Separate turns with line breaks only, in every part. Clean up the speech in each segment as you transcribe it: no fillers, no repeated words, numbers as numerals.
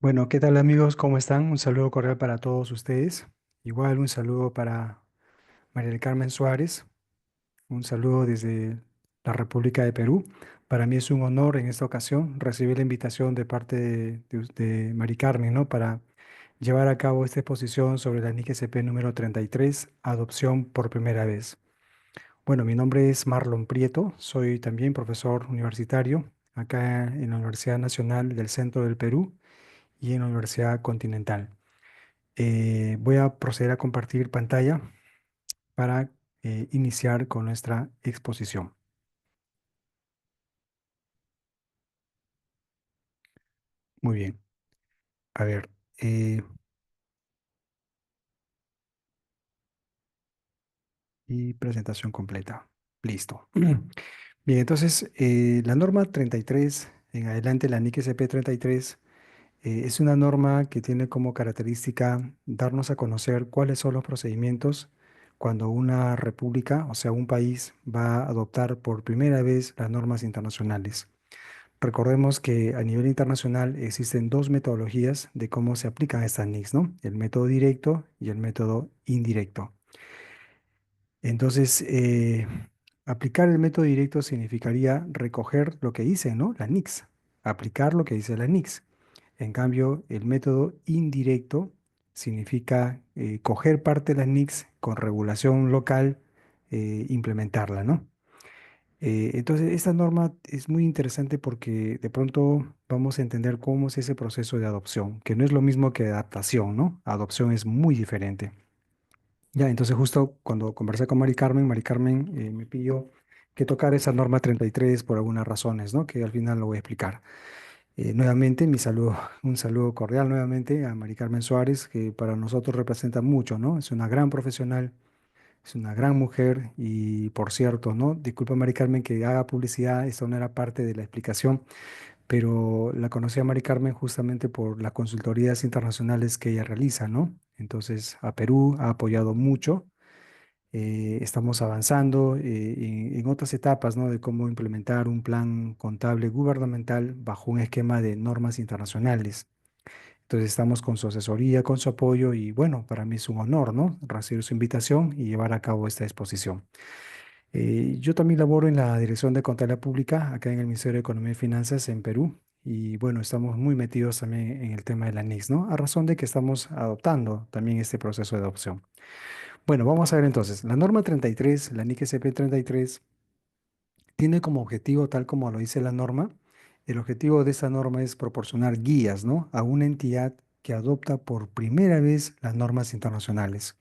Bueno, ¿qué tal amigos? ¿Cómo están? Un saludo cordial para todos ustedes. Igual un saludo para María del Carmen Suárez. Un saludo desde la República de Perú. Para mí es un honor en esta ocasión recibir la invitación de parte de Mari Carmen, ¿no? Para llevar a cabo esta exposición sobre la NIC-SP número 33, adopción por primera vez. Bueno, mi nombre es Marlon Prieto. Soy también profesor universitario acá en la Universidad Nacional del Centro del Perú y en la Universidad Continental. Voy a proceder a compartir pantalla para iniciar con nuestra exposición. Muy bien. A ver, eh, y presentación completa. Listo. Bien, entonces, la norma 33, en adelante la NIC SP 33, es una norma que tiene como característica darnos a conocer cuáles son los procedimientos cuando una república, o sea, un país, va a adoptar por primera vez las normas internacionales. Recordemos que a nivel internacional existen dos metodologías de cómo se aplican estas NICs, ¿no? El método directo y el método indirecto. Entonces, aplicar el método directo significaría recoger lo que dicen, ¿no? Las NICs, aplicar lo que dice la NICs. En cambio, el método indirecto significa coger parte de las NICs con regulación local, implementarla, ¿no? Entonces, esta norma es muy interesante porque de pronto vamos a entender cómo es ese proceso de adopción, que no es lo mismo que adaptación, ¿no? Adopción es muy diferente. Ya, entonces justo cuando conversé con Mari Carmen me pidió que tocara esa norma 33 por algunas razones, ¿no? Que al final lo voy a explicar. Nuevamente, mi saludo, un saludo cordial nuevamente a Mari Carmen Suárez, que para nosotros representa mucho, ¿no? Es una gran profesional, es una gran mujer y por cierto, ¿no? Disculpa, Mari Carmen, que haga publicidad, esto no era parte de la explicación, pero la conocí a Mari Carmen justamente por las consultorías internacionales que ella realiza, ¿no? Entonces, a Perú ha apoyado mucho. Estamos avanzando en otras etapas, ¿no? De cómo implementar un plan contable gubernamental bajo un esquema de normas internacionales. Entonces, estamos con su asesoría, con su apoyo y bueno, para mí es un honor, ¿no? Recibir su invitación y llevar a cabo esta exposición. Yo también laboro en la Dirección de Contabilidad Pública, acá en el Ministerio de Economía y Finanzas en Perú. Y bueno, estamos muy metidos también en el tema de la NICS, ¿no? A razón de que estamos adoptando también este proceso de adopción. Bueno, vamos a ver entonces. La norma 33, la NIC SP 33, tiene como objetivo, tal como lo dice la norma, el objetivo de esta norma es proporcionar guías, ¿no? A una entidad que adopta por primera vez las normas internacionales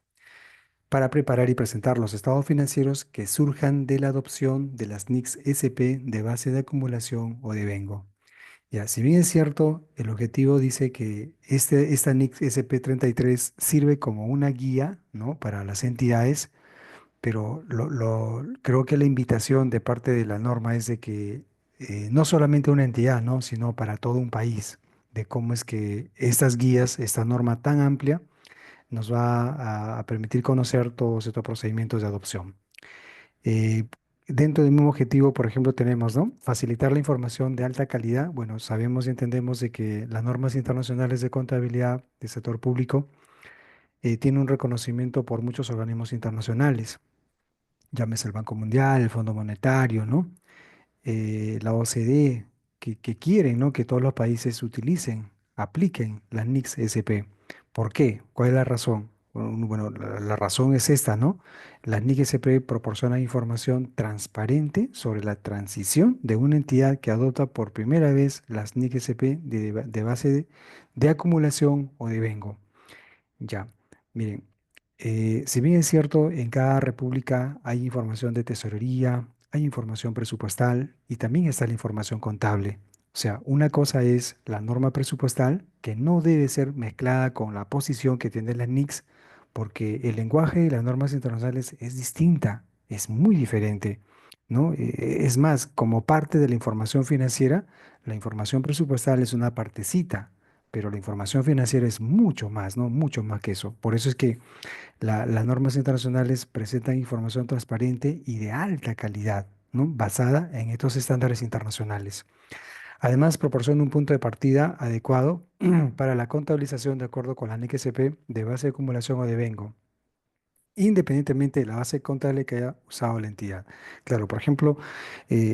para preparar y presentar los estados financieros que surjan de la adopción de las NICs SP de base de acumulación o de vengo. Ya, si bien es cierto, el objetivo dice que esta NICs SP 33 sirve como una guía, ¿no? Para las entidades, pero creo que la invitación de parte de la norma es de que no solamente una entidad, ¿no? Sino para todo un país, de cómo es que estas guías, esta norma tan amplia, nos va a permitir conocer todos estos procedimientos de adopción. Eh, Dentro del mismo objetivo, por ejemplo, tenemos, ¿no? Facilitar la información de alta calidad. Bueno, sabemos y entendemos de que las normas internacionales de contabilidad del sector público tienen un reconocimiento por muchos organismos internacionales, llámese el Banco Mundial, el Fondo Monetario, ¿no? La OCDE, que quieren, ¿no? Que todos los países utilicen, apliquen las NICs SP. ¿Por qué? ¿Cuál es la razón? Bueno, la razón es esta, ¿no? Las NICs SP proporcionan información transparente sobre la transición de una entidad que adopta por primera vez las NICs SP de base de acumulación o de vengo. Ya, miren, si bien es cierto, en cada república hay información de tesorería, hay información presupuestal y también está la información contable. O sea, una cosa es la norma presupuestal, que no debe ser mezclada con la posición que tiene la NICS, porque el lenguaje de las normas internacionales es distinta, es muy diferente, ¿no? Es más, como parte de la información financiera, la información presupuestal es una partecita, pero la información financiera es mucho más, ¿no? Mucho más que eso. Por eso es que las normas internacionales presentan información transparente y de alta calidad, ¿no? Basada en estos estándares internacionales. Además, proporciona un punto de partida adecuado para la contabilización de acuerdo con la NXP de base de acumulación o de vengo, independientemente de la base contable que haya usado la entidad. Claro, por ejemplo,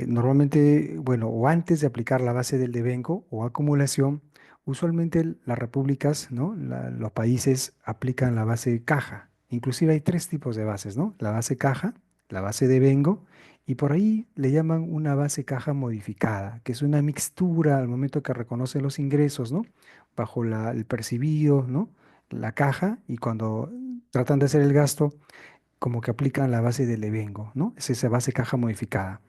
normalmente, bueno, o antes de aplicar la base del devengo o acumulación, usualmente las repúblicas, ¿no? Los países aplican la base caja. Inclusive hay tres tipos de bases, ¿no? La base caja, la base devengo y por ahí le llaman una base caja modificada, que es una mixtura al momento que reconoce los ingresos, ¿no? Bajo el percibido, ¿no? La caja y cuando tratan de hacer el gasto, como que aplican la base del devengo, ¿no? Es esa base caja modificada.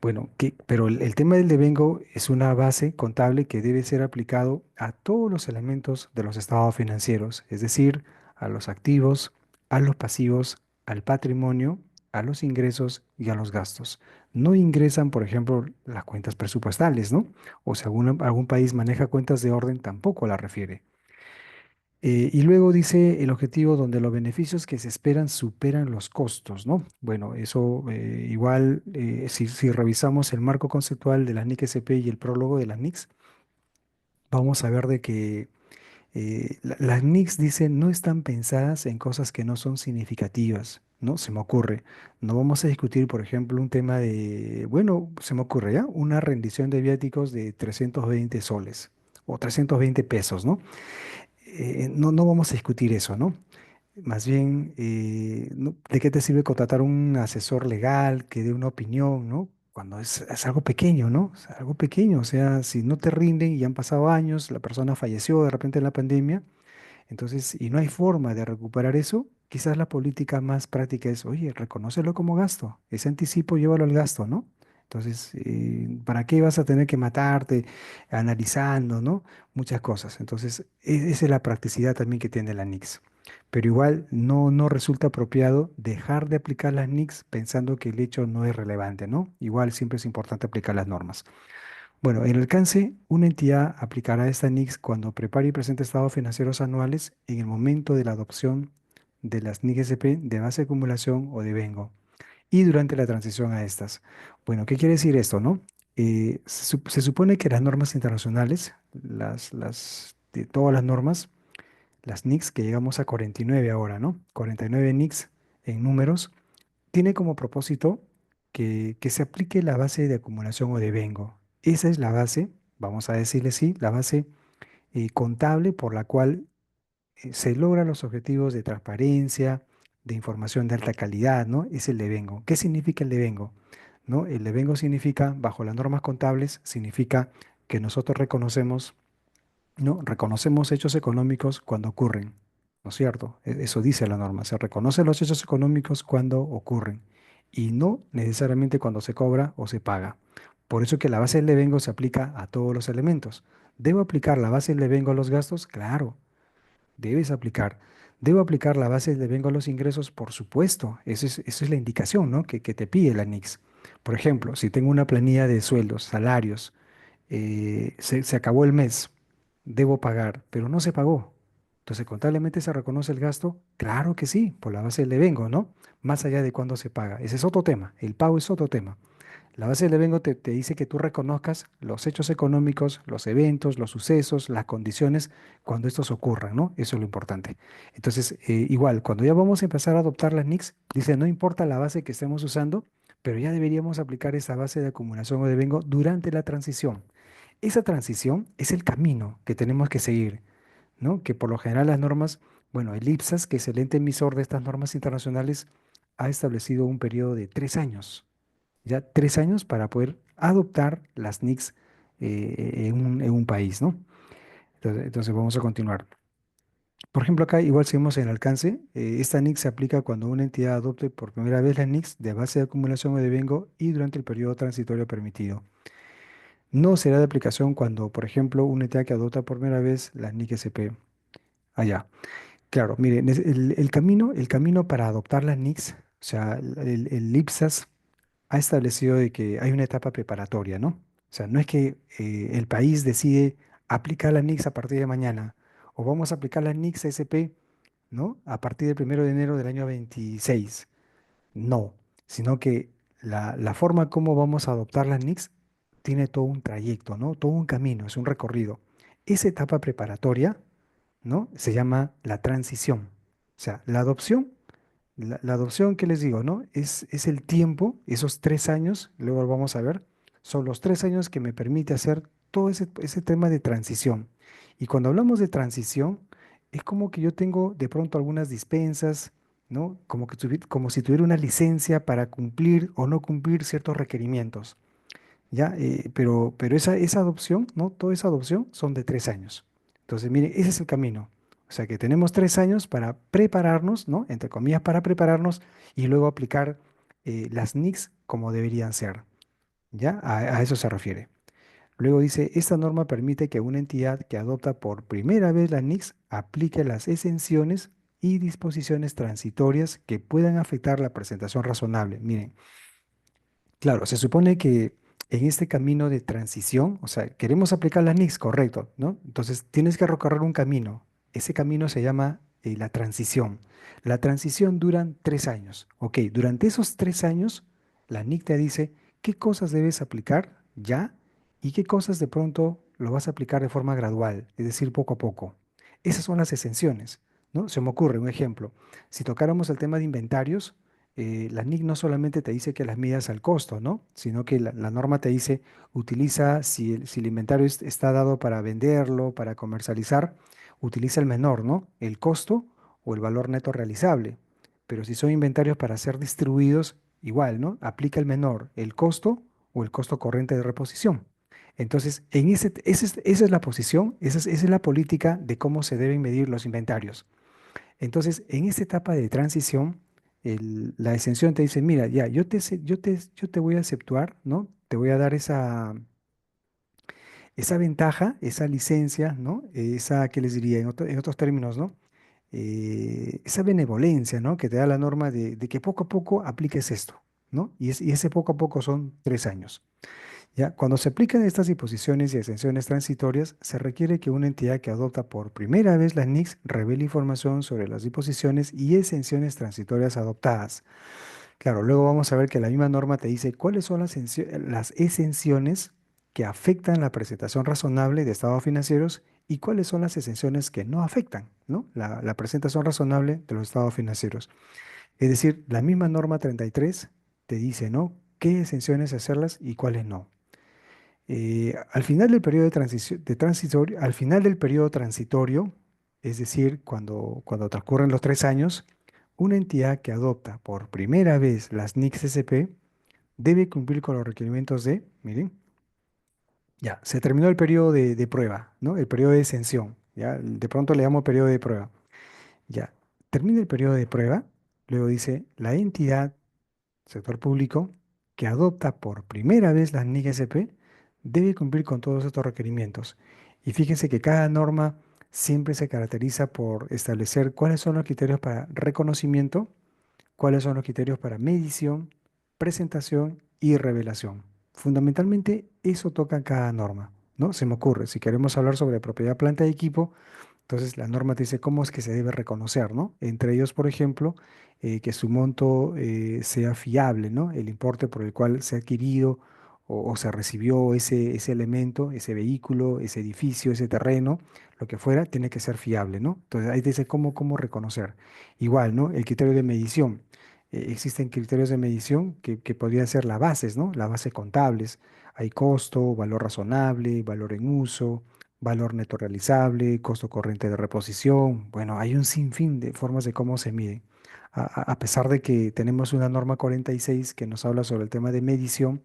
Bueno, pero el tema del devengo es una base contable que debe ser aplicado a todos los elementos de los estados financieros, es decir, a los activos, a los pasivos, al patrimonio, a los ingresos y a los gastos. No ingresan, por ejemplo, las cuentas presupuestales, ¿no? O si algún país maneja cuentas de orden, tampoco la refiere. Y luego dice el objetivo donde los beneficios que se esperan superan los costos, ¿no? Bueno, eso igual, si revisamos el marco conceptual de las NIC SP y el prólogo de las NICs, vamos a ver de que las NICs dicen no están pensadas en cosas que no son significativas, ¿no? Se me ocurre. No vamos a discutir, por ejemplo, un tema de, bueno, se me ocurre, ¿ya? Una rendición de viáticos de 320 soles o 320 pesos, ¿no? No vamos a discutir eso, ¿no? Más bien, ¿de qué te sirve contratar un asesor legal que dé una opinión, ¿no? Cuando es algo pequeño, ¿no? Es algo pequeño, o sea, si no te rinden y han pasado años, la persona falleció de repente en la pandemia, entonces, y no hay forma de recuperar eso, quizás la política más práctica es, oye, reconócelo como gasto, ese anticipo llévalo al gasto, ¿no? Entonces, ¿para qué vas a tener que matarte analizando, ¿no? Muchas cosas. Entonces, esa es la practicidad también que tiene la NICS. Pero igual no resulta apropiado dejar de aplicar las NICS pensando que el hecho no es relevante, ¿no? Igual siempre es importante aplicar las normas. Bueno, en alcance, una entidad aplicará esta NICS cuando prepare y presente estados financieros anuales en el momento de la adopción de las NICS SP de base de acumulación o de vengo y durante la transición a estas. Bueno, ¿qué quiere decir esto, no? Se supone que las normas internacionales, de todas las normas, las NICS, que llegamos a 49 ahora, ¿no? 49 NICS en números, tiene como propósito que se aplique la base de acumulación o de vengo. Esa es la base, vamos a decirle sí, la base contable por la cual se logran los objetivos de transparencia, de información de alta calidad, ¿no? Es el devengo. ¿Qué significa el devengo? ¿No? El devengo significa, bajo las normas contables, significa que nosotros reconocemos, ¿no? Reconocemos hechos económicos cuando ocurren, ¿no es cierto? Eso dice la norma, se reconocen los hechos económicos cuando ocurren y no necesariamente cuando se cobra o se paga. Por eso que la base del devengo se aplica a todos los elementos. ¿Debo aplicar la base del devengo a los gastos? Claro, debes aplicar. ¿Debo aplicar la base del devengo a los ingresos? Por supuesto, esa es la indicación, ¿no? que te pide la NICS. Por ejemplo, si tengo una planilla de sueldos, salarios, se acabó el mes, debo pagar, pero no se pagó. Entonces, ¿contablemente se reconoce el gasto? Claro que sí, por la base del devengo, ¿no? Más allá de cuándo se paga. Ese es otro tema. El pago es otro tema. La base del devengo te dice que tú reconozcas los hechos económicos, los eventos, los sucesos, las condiciones cuando estos ocurran, ¿no? Eso es lo importante. Entonces, igual, cuando ya vamos a empezar a adoptar las NICs, dice, no importa la base que estemos usando, pero ya deberíamos aplicar esa base de acumulación o devengo durante la transición. Esa transición es el camino que tenemos que seguir, ¿no? Que por lo general las normas, bueno, el IPSAS, que es el ente emisor de estas normas internacionales, ha establecido un periodo de 3 años, ya 3 años para poder adoptar las NICs en un país, ¿no? Entonces vamos a continuar. Por ejemplo, acá igual seguimos en el alcance. Esta NIC se aplica cuando una entidad adopte por primera vez la NICs de base de acumulación o de vengo y durante el periodo transitorio permitido. No será de aplicación cuando, por ejemplo, una entidad que adopta por primera vez la NIC SP. Allá. Claro, miren, el camino para adoptar las NICs, o sea, el IPSAS ha establecido de que hay una etapa preparatoria, ¿no? O sea, no es que el país decide aplicar la NICS a partir de mañana, o vamos a aplicar la NICS SP, ¿no? A partir del 1 de enero del año 26. No, sino que la forma como vamos a adoptar las NICS tiene todo un trayecto, ¿no? Todo un camino, es un recorrido. Esa etapa preparatoria, ¿no? Se llama la transición. O sea, la adopción, la adopción, ¿qué les digo, no? Es el tiempo, esos 3 años, luego lo vamos a ver, son los 3 años que me permite hacer todo ese tema de transición. Y cuando hablamos de transición, es como que yo tengo de pronto algunas dispensas, ¿no? Como que como si tuviera una licencia para cumplir o no cumplir ciertos requerimientos. ¿Ya? Pero esa adopción, ¿no? Toda esa adopción son de 3 años. Entonces, mire, ese es el camino. O sea que tenemos 3 años para prepararnos, ¿no? Entre comillas, para prepararnos y luego aplicar las NICs como deberían ser. ¿Ya? A eso se refiere. Luego dice, esta norma permite que una entidad que adopta por primera vez la NICs aplique las exenciones y disposiciones transitorias que puedan afectar la presentación razonable. Miren, claro, se supone que en este camino de transición, o sea, queremos aplicar las NICs, correcto, ¿no? Entonces tienes que recorrer un camino. Ese camino se llama la transición. La transición dura 3 años. Ok, durante esos 3 años, la NIC te dice qué cosas debes aplicar ya y qué cosas de pronto lo vas a aplicar de forma gradual, es decir, poco a poco. Esas son las exenciones, ¿no? Se me ocurre un ejemplo. Si tocáramos el tema de inventarios, la NIC no solamente te dice que las midas al costo, ¿no? Sino que la norma te dice, utiliza, si el inventario está dado para venderlo, para comercializar, utiliza el menor, ¿no? El costo o el valor neto realizable. Pero si son inventarios para ser distribuidos, igual, ¿no? Aplica el menor, el costo o el costo corriente de reposición. Entonces, esa es la posición, esa es la política de cómo se deben medir los inventarios. Entonces, en esta etapa de transición, la exención te dice, mira, ya, yo te voy a aceptar, ¿no? Te voy a dar esa ventaja, esa licencia, ¿no? Esa, ¿qué les diría? En otros términos, ¿no? Esa benevolencia, ¿no? Que te da la norma de que poco a poco apliques esto, ¿no? Y ese poco a poco son 3 años. ¿Ya? Cuando se aplican estas disposiciones y exenciones transitorias, se requiere que una entidad que adopta por primera vez las NICs revele información sobre las disposiciones y exenciones transitorias adoptadas. Claro, luego vamos a ver que la misma norma te dice cuáles son las exenciones que afectan la presentación razonable de estados financieros y cuáles son las exenciones que no afectan, ¿no? La presentación razonable de los estados financieros. Es decir, la misma norma 33 te dice, ¿no? ¿Qué exenciones hacerlas y cuáles no? Al final del periodo de transitorio, al final del periodo transitorio, es decir, cuando transcurren los 3 años, una entidad que adopta por primera vez las NICs SP debe cumplir con los requerimientos miren, ya, se terminó el periodo de prueba, ¿no? El periodo de exención, ya, de pronto le llamo periodo de prueba, ya, termina el periodo de prueba, luego dice, la entidad sector público que adopta por primera vez las NIC SP debe cumplir con todos estos requerimientos. Y fíjense que cada norma siempre se caracteriza por establecer cuáles son los criterios para reconocimiento, cuáles son los criterios para medición, presentación y revelación. Fundamentalmente eso toca cada norma, ¿no? Se me ocurre, si queremos hablar sobre propiedad, planta y equipo, entonces, la norma te dice cómo es que se debe reconocer, ¿no? Entre ellos, por ejemplo, que su monto sea fiable, ¿no? El importe por el cual se ha adquirido o se recibió ese elemento, ese vehículo, ese edificio, ese terreno, lo que fuera, tiene que ser fiable, ¿no? Entonces, ahí te dice cómo reconocer. Igual, ¿no? El criterio de medición. Existen criterios de medición que podrían ser las bases, ¿no? Las bases contables. Hay costo, valor razonable, valor en uso, valor neto realizable, costo corriente de reposición. Bueno, hay un sinfín de formas de cómo se mide. A pesar de que tenemos una norma 46 que nos habla sobre el tema de medición,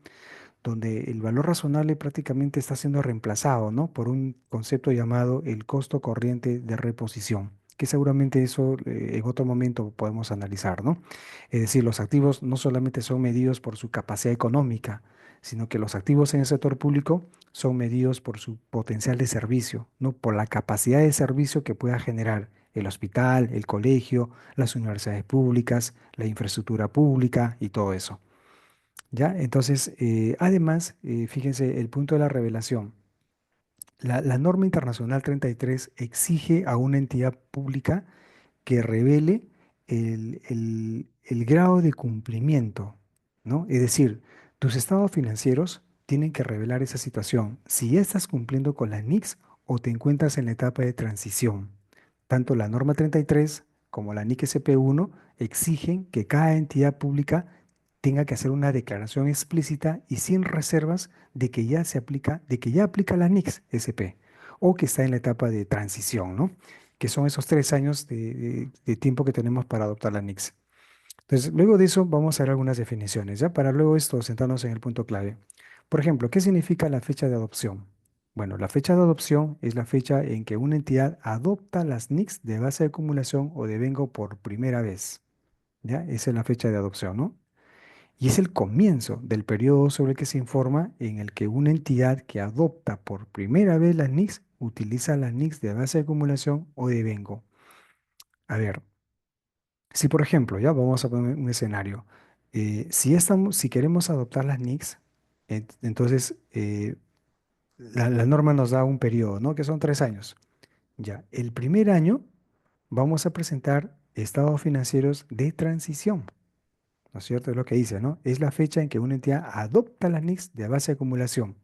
donde el valor razonable prácticamente está siendo reemplazado, ¿no? Por un concepto llamado el costo corriente de reposición, que seguramente eso en otro momento podemos analizar, ¿no? Es decir, los activos no solamente son medidos por su capacidad económica, sino que los activos en el sector público son medidos por su potencial de servicio, ¿no? Por la capacidad de servicio que pueda generar el hospital, el colegio, las universidades públicas, la infraestructura pública y todo eso. ¿Ya? Entonces, además, fíjense, el punto de la revelación. La norma internacional 33 exige a una entidad pública que revele el grado de cumplimiento, ¿no? Es decir, tus estados financieros tienen que revelar esa situación. Si ya estás cumpliendo con las NICs o te encuentras en la etapa de transición. Tanto la norma 33 como la NIC SP1 exigen que cada entidad pública tenga que hacer una declaración explícita y sin reservas de que ya se aplica, de que ya aplica la NICS SP o que está en la etapa de transición, ¿no? Que son esos 3 años de tiempo que tenemos para adoptar la NICS. Entonces, luego de eso vamos a ver algunas definiciones, ¿ya? Para luego esto sentarnos en el punto clave. Por ejemplo, ¿qué significa la fecha de adopción? Bueno, la fecha de adopción es la fecha en que una entidad adopta las NICs de base de acumulación o de vengo por primera vez, ¿ya? Esa es la fecha de adopción, ¿no? Y es el comienzo del periodo sobre el que se informa en el que una entidad que adopta por primera vez las NICs utiliza las NICs de base de acumulación o de vengo. A ver, si por ejemplo, ya vamos a poner un escenario, si queremos adoptar las NICs, entonces la norma nos da un periodo, ¿no? Que son 3 años. Ya, el primer año vamos a presentar estados financieros de transición, ¿no es cierto? Es lo que dice, ¿no? Es la fecha en que una entidad adopta las NICs de base de acumulación.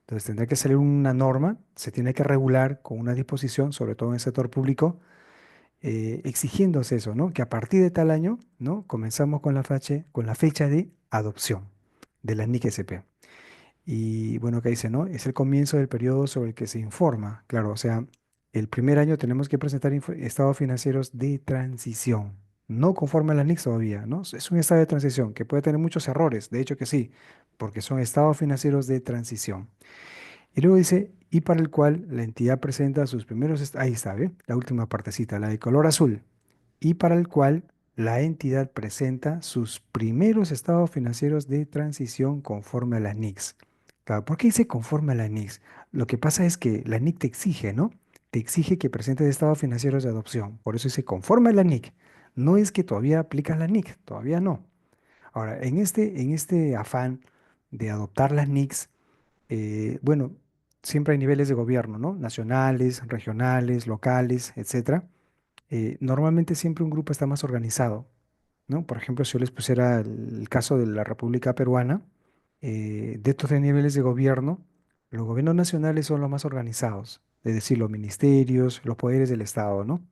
Entonces tendrá que salir una norma, se tiene que regular con una disposición, sobre todo en el sector público, exigiéndose eso, ¿no? Que a partir de tal año, ¿no? Comenzamos con la fecha de adopción de la NIC SP. Y bueno, que dice, ¿no? Es el comienzo del periodo sobre el que se informa. Claro, o sea, el primer año tenemos que presentar estados financieros de transición, no conforme a la NICS todavía, ¿no? Es un estado de transición que puede tener muchos errores, de hecho que sí, porque son estados financieros de transición. Y luego dice, y para el cual la entidad presenta sus primeros, ahí está, ¿ve? La última partecita, la de color azul, y para el cual la entidad presenta sus primeros estados financieros de transición conforme a la NICS. Claro, ¿por qué dice conforme a la NICS? Lo que pasa es que la NIC te exige, ¿no? Te exige que presentes estados financieros de adopción. Por eso dice conforme a la NIC. No es que todavía aplicas la NIC, todavía no. Ahora, en este afán de adoptar las NICs, bueno, siempre hay niveles de gobierno, ¿no? Nacionales, regionales, locales, etcétera. Normalmente siempre un grupo está más organizado, ¿no? Por ejemplo, si yo les pusiera el caso de la República Peruana, de estos de niveles de gobierno, los gobiernos nacionales son los más organizados, es decir, los ministerios, los poderes del Estado, ¿no?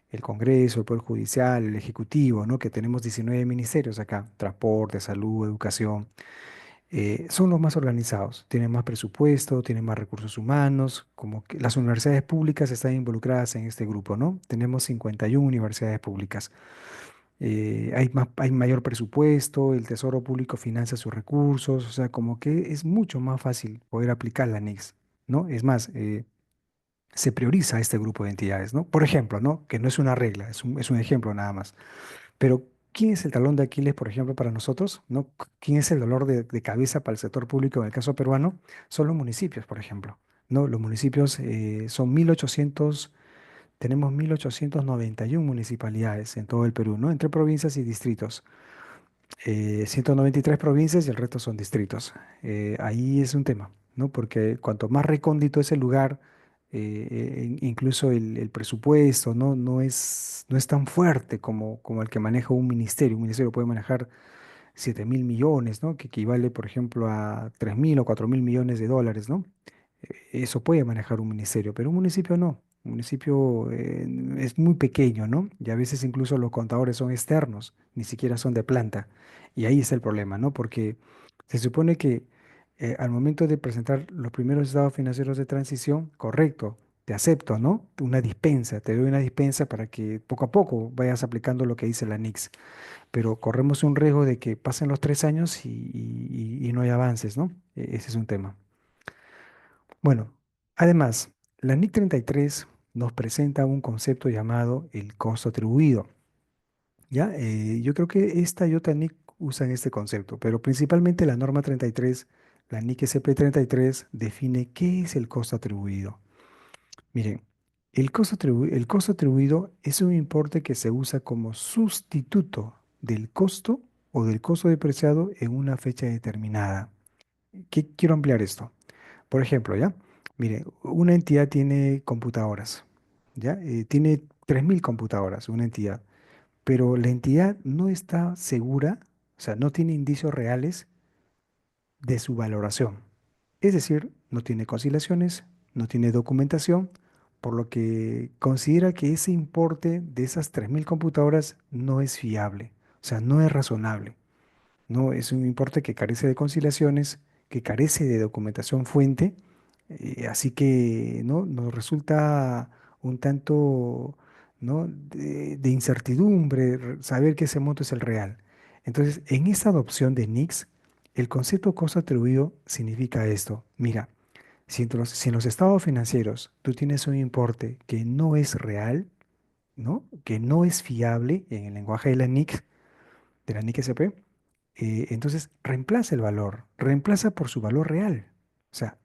El Congreso, el Poder Judicial, el Ejecutivo, ¿no? Que tenemos 19 ministerios acá, transporte, salud, educación, son los más organizados, tienen más presupuesto, tienen más recursos humanos, como que las universidades públicas están involucradas en este grupo, ¿no? Tenemos 51 universidades públicas. Hay mayor presupuesto, el Tesoro Público financia sus recursos, o sea, como que es mucho más fácil poder aplicar la NICS, ¿no? Es más, se prioriza a este grupo de entidades, ¿no? Por ejemplo, ¿no? Que no es una regla, es un ejemplo nada más. Pero, ¿quién es el talón de Aquiles, por ejemplo, para nosotros? ¿No? ¿Quién es el dolor de cabeza para el sector público en el caso peruano? Son los municipios, por ejemplo. ¿No? Los municipios son 1800, tenemos 1891 municipalidades en todo el Perú, ¿no? Entre provincias y distritos. 193 provincias y el resto son distritos. Ahí es un tema, ¿no? Porque cuanto más recóndito es el lugar, incluso el presupuesto, ¿no? No es tan fuerte como el que maneja un ministerio. Un ministerio puede manejar 7.000 millones, ¿no? Que equivale, por ejemplo, a 3.000 o 4.000 millones de dólares, ¿no? Eso puede manejar un ministerio, pero un municipio no. Un municipio es muy pequeño, ¿no? Y a veces incluso los contadores son externos, ni siquiera son de planta. Y ahí está el problema, ¿no? Porque se supone que al momento de presentar los primeros estados financieros de transición, correcto, te acepto, ¿no? Una dispensa, te doy una dispensa para que poco a poco vayas aplicando lo que dice la NICS, pero corremos un riesgo de que pasen los 3 años y no hay avances, ¿no? Ese es un tema. Bueno, además, la NIC 33 nos presenta un concepto llamado el costo atribuido. ¿Ya? Yo creo que esta y otra NIC usan este concepto, pero principalmente la norma 33, la NIC SP 33, define qué es el costo atribuido. Miren, el costo atribuido es un importe que se usa como sustituto del costo o del costo depreciado en una fecha determinada. ¿Qué quiero ampliar esto? Por ejemplo, ¿ya? Mire, una entidad tiene computadoras, ¿ya? Tiene 3.000 computadoras, una entidad, pero la entidad no está segura, o sea, no tiene indicios reales de su valoración. Es decir, no tiene conciliaciones, no tiene documentación, por lo que considera que ese importe de esas 3.000 computadoras no es fiable, o sea, no es razonable. No, es un importe que carece de conciliaciones, que carece de documentación fuente, así que no nos resulta un tanto, ¿no? de incertidumbre saber que ese monto es el real. Entonces, en esta adopción de NICS, el concepto costo atribuido significa esto. Mira, si en los estados financieros tú tienes un importe que no es real, ¿no? Que no es fiable en el lenguaje de la NIC, de la NIC SP, entonces reemplaza el valor, reemplaza por su valor real. O sea,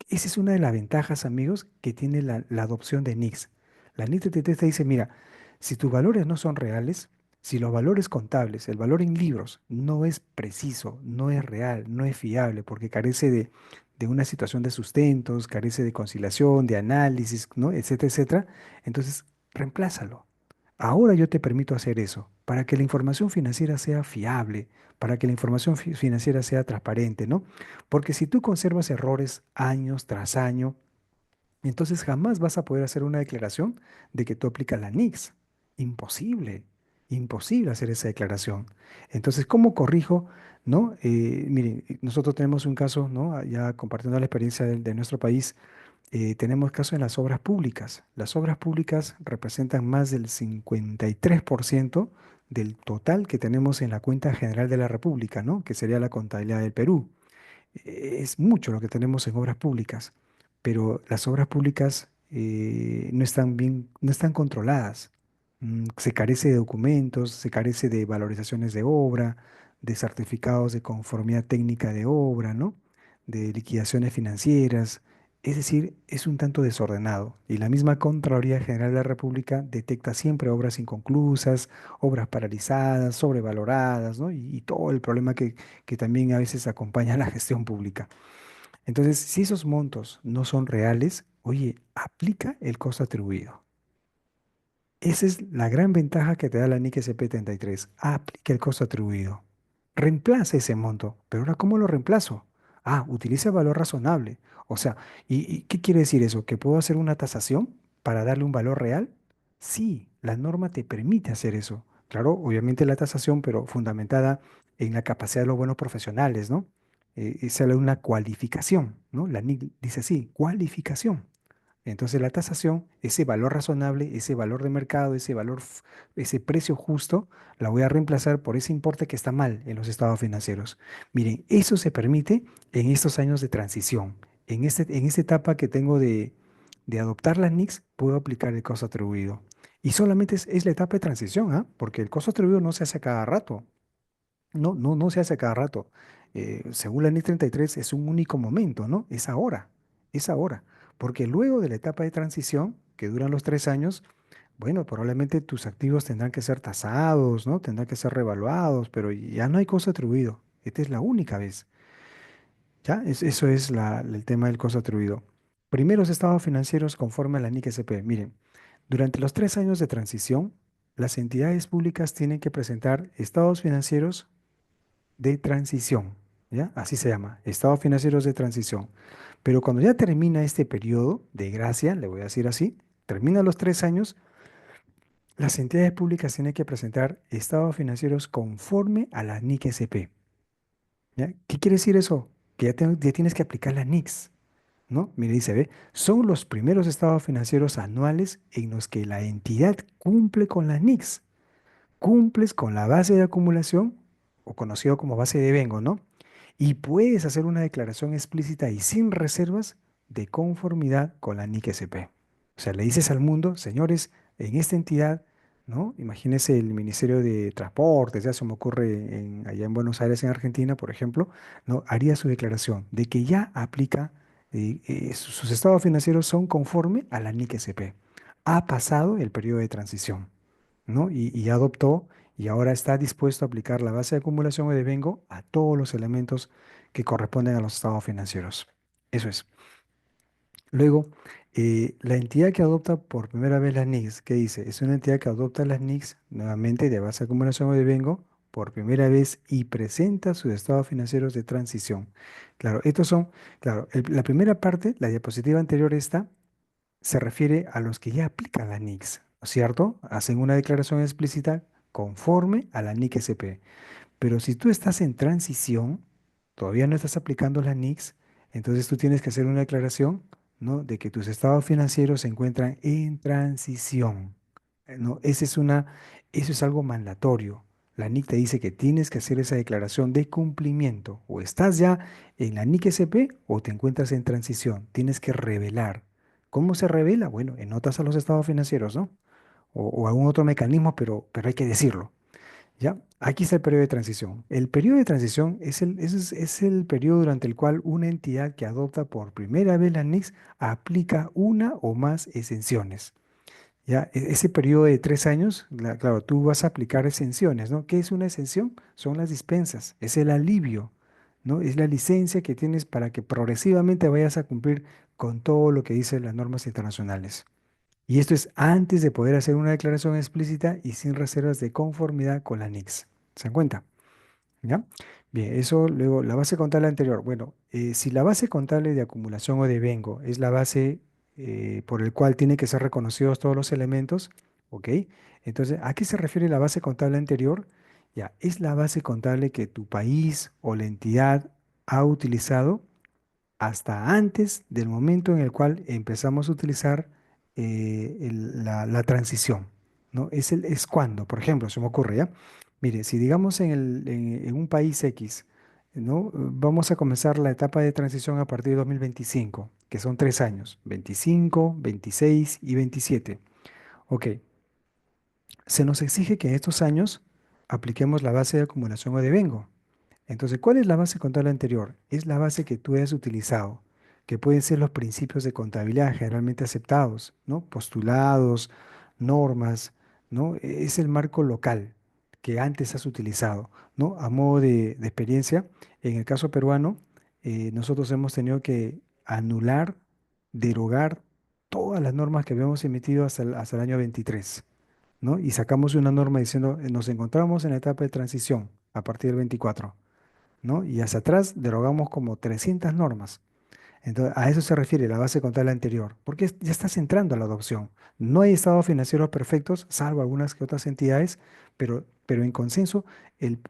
esa es una de las ventajas, amigos, que tiene la adopción de NICS. La NICS te dice, mira, si tus valores no son reales, si los valores contables, el valor en libros, no es preciso, no es real, no es fiable, porque carece de una situación de sustentos, carece de conciliación, de análisis, ¿no? Etcétera, etcétera, entonces reemplázalo. Ahora yo te permito hacer eso, para que la información financiera sea fiable, para que la información financiera sea transparente, ¿no? Porque si tú conservas errores años tras año, entonces jamás vas a poder hacer una declaración de que tú aplicas la NICS. Imposible, imposible hacer esa declaración. Entonces, ¿cómo corrijo? ¿No? Miren, nosotros tenemos un caso, ¿no? Ya compartiendo la experiencia de nuestro país, tenemos caso en las obras públicas. Las obras públicas representan más del 53% del total que tenemos en la cuenta general de la República, ¿no? Que sería la contabilidad del Perú. Es mucho lo que tenemos en obras públicas, pero las obras públicas no están bien, no están controladas. Se carece de documentos, se carece de valorizaciones de obra, de certificados de conformidad técnica de obra, ¿no? De liquidaciones financieras. Es decir, es un tanto desordenado. Y la misma Contraloría General de la República detecta siempre obras inconclusas, obras paralizadas, sobrevaloradas, ¿no? Y todo el problema que también a veces acompaña a la gestión pública. Entonces, si esos montos no son reales, oye, aplica el costo atribuido. Esa es la gran ventaja que te da la NIC SP33. Aplica el costo atribuido. Reemplaza ese monto. Pero ahora, ¿cómo lo reemplazo? Ah, utiliza valor razonable. O sea, ¿y qué quiere decir eso? ¿Que puedo hacer una tasación para darle un valor real? Sí, la norma te permite hacer eso. Claro, obviamente la tasación, pero fundamentada en la capacidad de los buenos profesionales, ¿no? Es una cualificación, ¿no? La NIC dice así, cualificación. Entonces la tasación, ese valor razonable, ese valor de mercado, ese valor, ese precio justo, la voy a reemplazar por ese importe que está mal en los estados financieros. Miren, eso se permite en estos años de transición. En esta etapa que tengo de adoptar las NICs, puedo aplicar el costo atribuido. Y solamente es la etapa de transición, ¿ah? Porque el costo atribuido no se hace a cada rato. No se hace a cada rato. Según la NIS 33 es un único momento, ¿no? Es ahora. Porque luego de la etapa de transición, que duran los 3 años, bueno, probablemente tus activos tendrán que ser tasados, ¿no? Tendrán que ser revaluados, pero ya no hay costo atribuido. Esta es la única vez. ¿Ya? Eso es el tema del costo atribuido. Primeros estados financieros conforme a la NIC SP. Miren, durante los 3 años de transición, las entidades públicas tienen que presentar estados financieros de transición, ¿ya? Así se llama, estados financieros de transición. Pero cuando ya termina este periodo de gracia, le voy a decir así, termina los 3 años, las entidades públicas tienen que presentar estados financieros conforme a la NIC SP, ¿ya? ¿Qué quiere decir eso? Que ya tienes que aplicar la NICS, ¿no? Mire, dice, ve, son los primeros estados financieros anuales en los que la entidad cumple con la NICS, cumples con la base de acumulación, o conocido como base de vengo, ¿no? Y puedes hacer una declaración explícita y sin reservas de conformidad con la NIC SP. O sea, le dices al mundo, señores, en esta entidad, ¿no? Imagínese el Ministerio de Transportes, ya se me ocurre allá en Buenos Aires, en Argentina, por ejemplo, ¿no? Haría su declaración de que ya aplica, sus estados financieros son conforme a la NIC SP. Ha pasado el periodo de transición, ¿no? Y ya adoptó y ahora está dispuesto a aplicar la base de acumulación o de vengo a todos los elementos que corresponden a los estados financieros. Eso es. Luego, la entidad que adopta por primera vez las NICs, ¿qué dice? Es una entidad que adopta las NICs nuevamente de base de acumulación o de vengo por primera vez y presenta sus estados financieros de transición. Claro, estos son, claro, la primera parte, la diapositiva anterior esta, se refiere a los que ya aplican la NICS, ¿no es cierto? Hacen una declaración explícita conforme a la NIC SP. Pero si tú estás en transición, todavía no estás aplicando la NICS, entonces tú tienes que hacer una declaración, ¿no? De que tus estados financieros se encuentran en transición. ¿No? Eso es algo mandatorio. La NIC te dice que tienes que hacer esa declaración de cumplimiento. O estás ya en la NIC SP o te encuentras en transición. Tienes que revelar. ¿Cómo se revela? Bueno, en notas a los estados financieros, ¿no? O algún otro mecanismo, pero hay que decirlo. ¿Ya? Aquí está el periodo de transición. El periodo de transición es el periodo durante el cual una entidad que adopta por primera vez la NICS aplica una o más exenciones. ¿Ya? Ese periodo de 3 años, claro, tú vas a aplicar exenciones, ¿no? ¿Qué es una exención? Son las dispensas, es el alivio, ¿no? Es la licencia que tienes para que progresivamente vayas a cumplir con todo lo que dicen las normas internacionales. Y esto es antes de poder hacer una declaración explícita y sin reservas de conformidad con la NICS. ¿Se dan cuenta? ¿Ya? Bien, eso luego, la base contable anterior. Bueno, si la base contable de acumulación o de vengo es la base por el cual tienen que ser reconocidos todos los elementos, ¿ok? Entonces, ¿a qué se refiere la base contable anterior? Ya, es la base contable que tu país o la entidad ha utilizado hasta antes del momento en el cual empezamos a utilizar la transición, ¿no? Es cuando, por ejemplo, se me ocurre, ¿ya? Mire, si digamos en un país X, ¿no? Vamos a comenzar la etapa de transición a partir de 2025, que son 3 años, 25, 26 y 27. Ok, se nos exige que en estos años apliquemos la base de acumulación o de vengo. Entonces, ¿cuál es la base contable anterior? Es la base que tú hayas utilizado, que pueden ser los principios de contabilidad generalmente aceptados, ¿no? Postulados, normas, ¿no? Es el marco local que antes has utilizado, ¿no? A modo de experiencia, en el caso peruano, nosotros hemos tenido que anular, derogar todas las normas que habíamos emitido hasta el año 23, ¿no? Y sacamos una norma diciendo, nos encontramos en la etapa de transición a partir del 24. ¿No? Y hacia atrás derogamos como 300 normas. Entonces, a eso se refiere la base contable anterior, porque ya estás entrando a la adopción. No hay estados financieros perfectos, salvo algunas que otras entidades, pero en consenso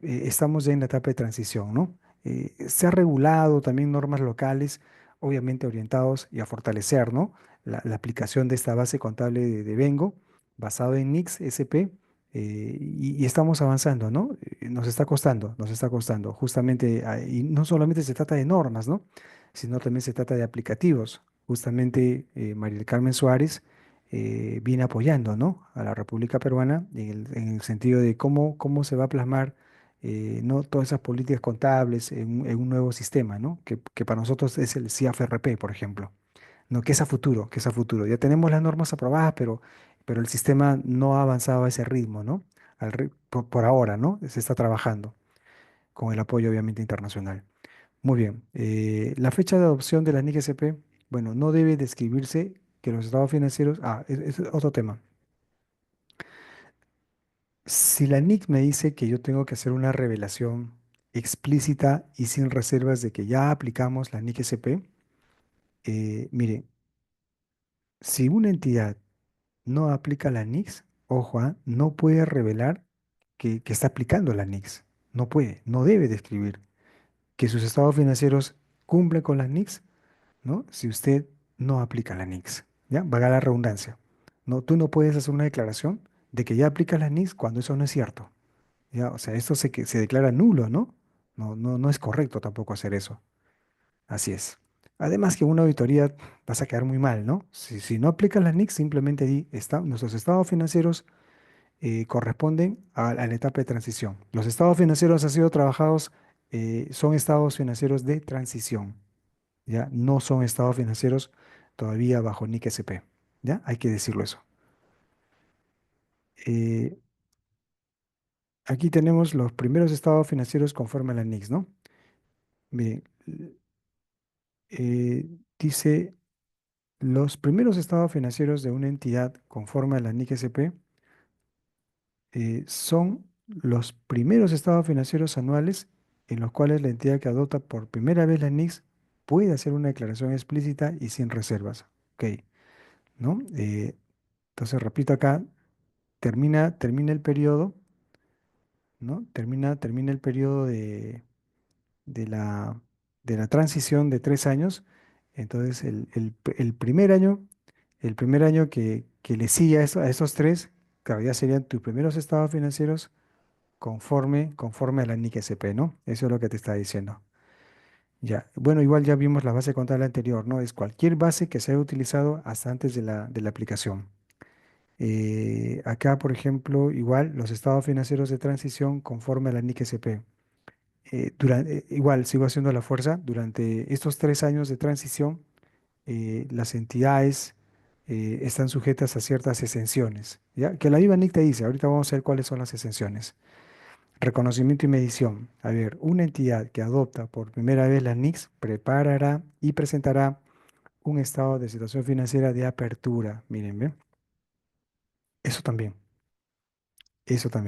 estamos ya en la etapa de transición, ¿no? Se ha regulado también normas locales, obviamente orientados y a fortalecer, ¿no? La aplicación de esta base contable de Vengo, basado en NICS SP, y estamos avanzando, ¿no? Nos está costando. Justamente, y no solamente se trata de normas, ¿no? Sino también se trata de aplicativos. Justamente María del Carmen Suárez viene apoyando, ¿no? A la República Peruana en el sentido de cómo se va a plasmar, ¿no? Todas esas políticas contables en un nuevo sistema, ¿no? Que para nosotros es el CIAF-RP, por ejemplo. No, que es a futuro, que es a futuro. Ya tenemos las normas aprobadas, pero el sistema no ha avanzado a ese ritmo, ¿no? Por ahora, ¿no? Se está trabajando con el apoyo, obviamente, internacional. Muy bien. La fecha de adopción de la NIC SP, bueno, no debe describirse que los estados financieros. Es otro tema. Si la NIC me dice que yo tengo que hacer una revelación explícita y sin reservas de que ya aplicamos la NIC SP, mire, si una entidad no aplica la NICS, ojo, no puede revelar que está aplicando la NICS. No puede, no debe describir que sus estados financieros cumplen con las NICS, ¿no? Si usted no aplica la NICS, ¿ya? Vaga la redundancia. No, tú no puedes hacer una declaración de que ya aplicas la NICS cuando eso no es cierto, ¿ya? O sea, esto se declara nulo, ¿no? No es correcto tampoco hacer eso. Así es. Además que una auditoría vas a quedar muy mal, ¿no? Si no aplicas la NICS, simplemente di, nuestros estados financieros corresponden a la etapa de transición. Los estados financieros han sido trabajados, son estados financieros de transición, ¿ya? No son estados financieros todavía bajo NIC SP, ¿ya? Hay que decirlo eso. Eh, Aquí tenemos los primeros estados financieros conforme a la NICS, ¿no? Miren, dice, los primeros estados financieros de una entidad conforme a la NIC SP son los primeros estados financieros anuales en los cuales la entidad que adopta por primera vez la NICS puede hacer una declaración explícita y sin reservas. Ok, ¿no? Entonces, repito acá, termina el periodo, ¿no? Termina el periodo de la, de la transición de 3 años. Entonces, el primer año que le sigue a esos tres, claro, ya serían tus primeros estados financieros conforme a la NIC SP, ¿no? Eso es lo que te está diciendo. Ya, bueno, igual ya vimos la base contable anterior, ¿no? Es cualquier base que se haya utilizado hasta antes de la aplicación. Acá, por ejemplo, igual los estados financieros de transición conforme a la NIC SP. Igual sigo haciendo la fuerza. Durante estos 3 años de transición, las entidades están sujetas a ciertas exenciones, ¿ya? Que la viva NIC te dice, ahorita vamos a ver cuáles son las exenciones. Reconocimiento y medición. A ver, una entidad que adopta por primera vez la NICS preparará y presentará un estado de situación financiera de apertura. Miren, ¿ve? Eso también,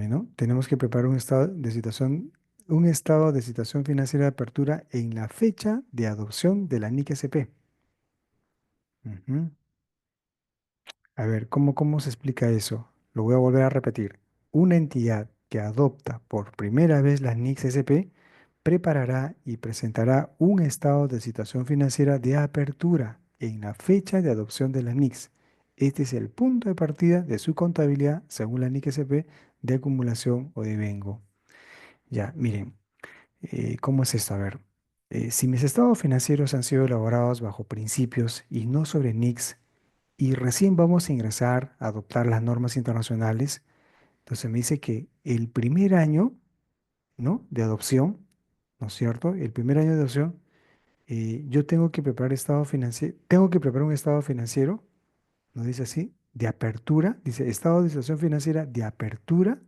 ¿no? Tenemos que preparar un estado de situación financiera de apertura en la fecha de adopción de la NIC SP. Ujú. A ver, ¿cómo se explica eso? Lo voy a volver a repetir. Una entidad que adopta por primera vez la NICS SP preparará y presentará un estado de situación financiera de apertura en la fecha de adopción de la NICS. Este es el punto de partida de su contabilidad según la NIC SP de acumulación o de vengo. Ya, miren, ¿cómo es esto? A ver, si mis estados financieros han sido elaborados bajo principios y no sobre NICS, y recién vamos a ingresar a adoptar las normas internacionales, entonces me dice que el primer año, ¿no? De adopción, ¿no es cierto? El primer año de adopción, yo tengo que preparar un estado financiero, ¿no dice así? De apertura, dice estado de situación financiera de apertura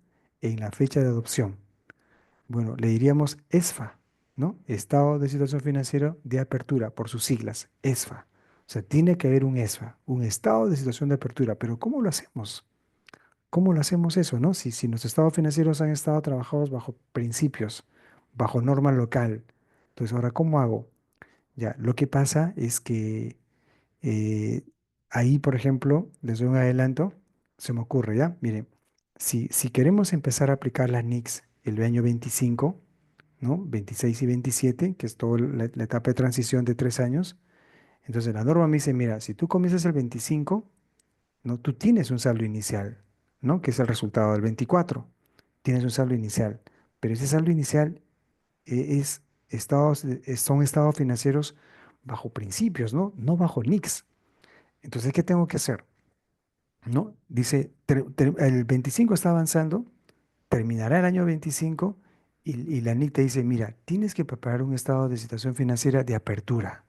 en la fecha de adopción. Bueno, le diríamos ESFA, ¿no? Estado de situación financiera de apertura, por sus siglas, ESFA. O sea, tiene que haber un ESFA, un estado de situación de apertura. Pero ¿cómo lo hacemos? ¿Cómo lo hacemos eso, no? Si los estados financieros han estado trabajados bajo principios, bajo norma local. Entonces, ahora, ¿cómo hago? Ya, lo que pasa es que eh, ahí, por ejemplo, les doy un adelanto, se me ocurre, ¿ya? Miren, si queremos empezar a aplicar las NICS el año 25, ¿no? 26 y 27, que es toda la etapa de transición de 3 años, entonces la norma me dice, mira, si tú comienzas el 25, ¿no? Tú tienes un saldo inicial, ¿no? Que es el resultado del 24. Tienes un saldo inicial, pero ese saldo inicial son estados financieros bajo principios, ¿no? No bajo NICS. Entonces, ¿qué tengo que hacer? ¿No? Dice, el 25 está avanzando, terminará el año 25 y la NIC te dice, mira, tienes que preparar un estado de situación financiera de apertura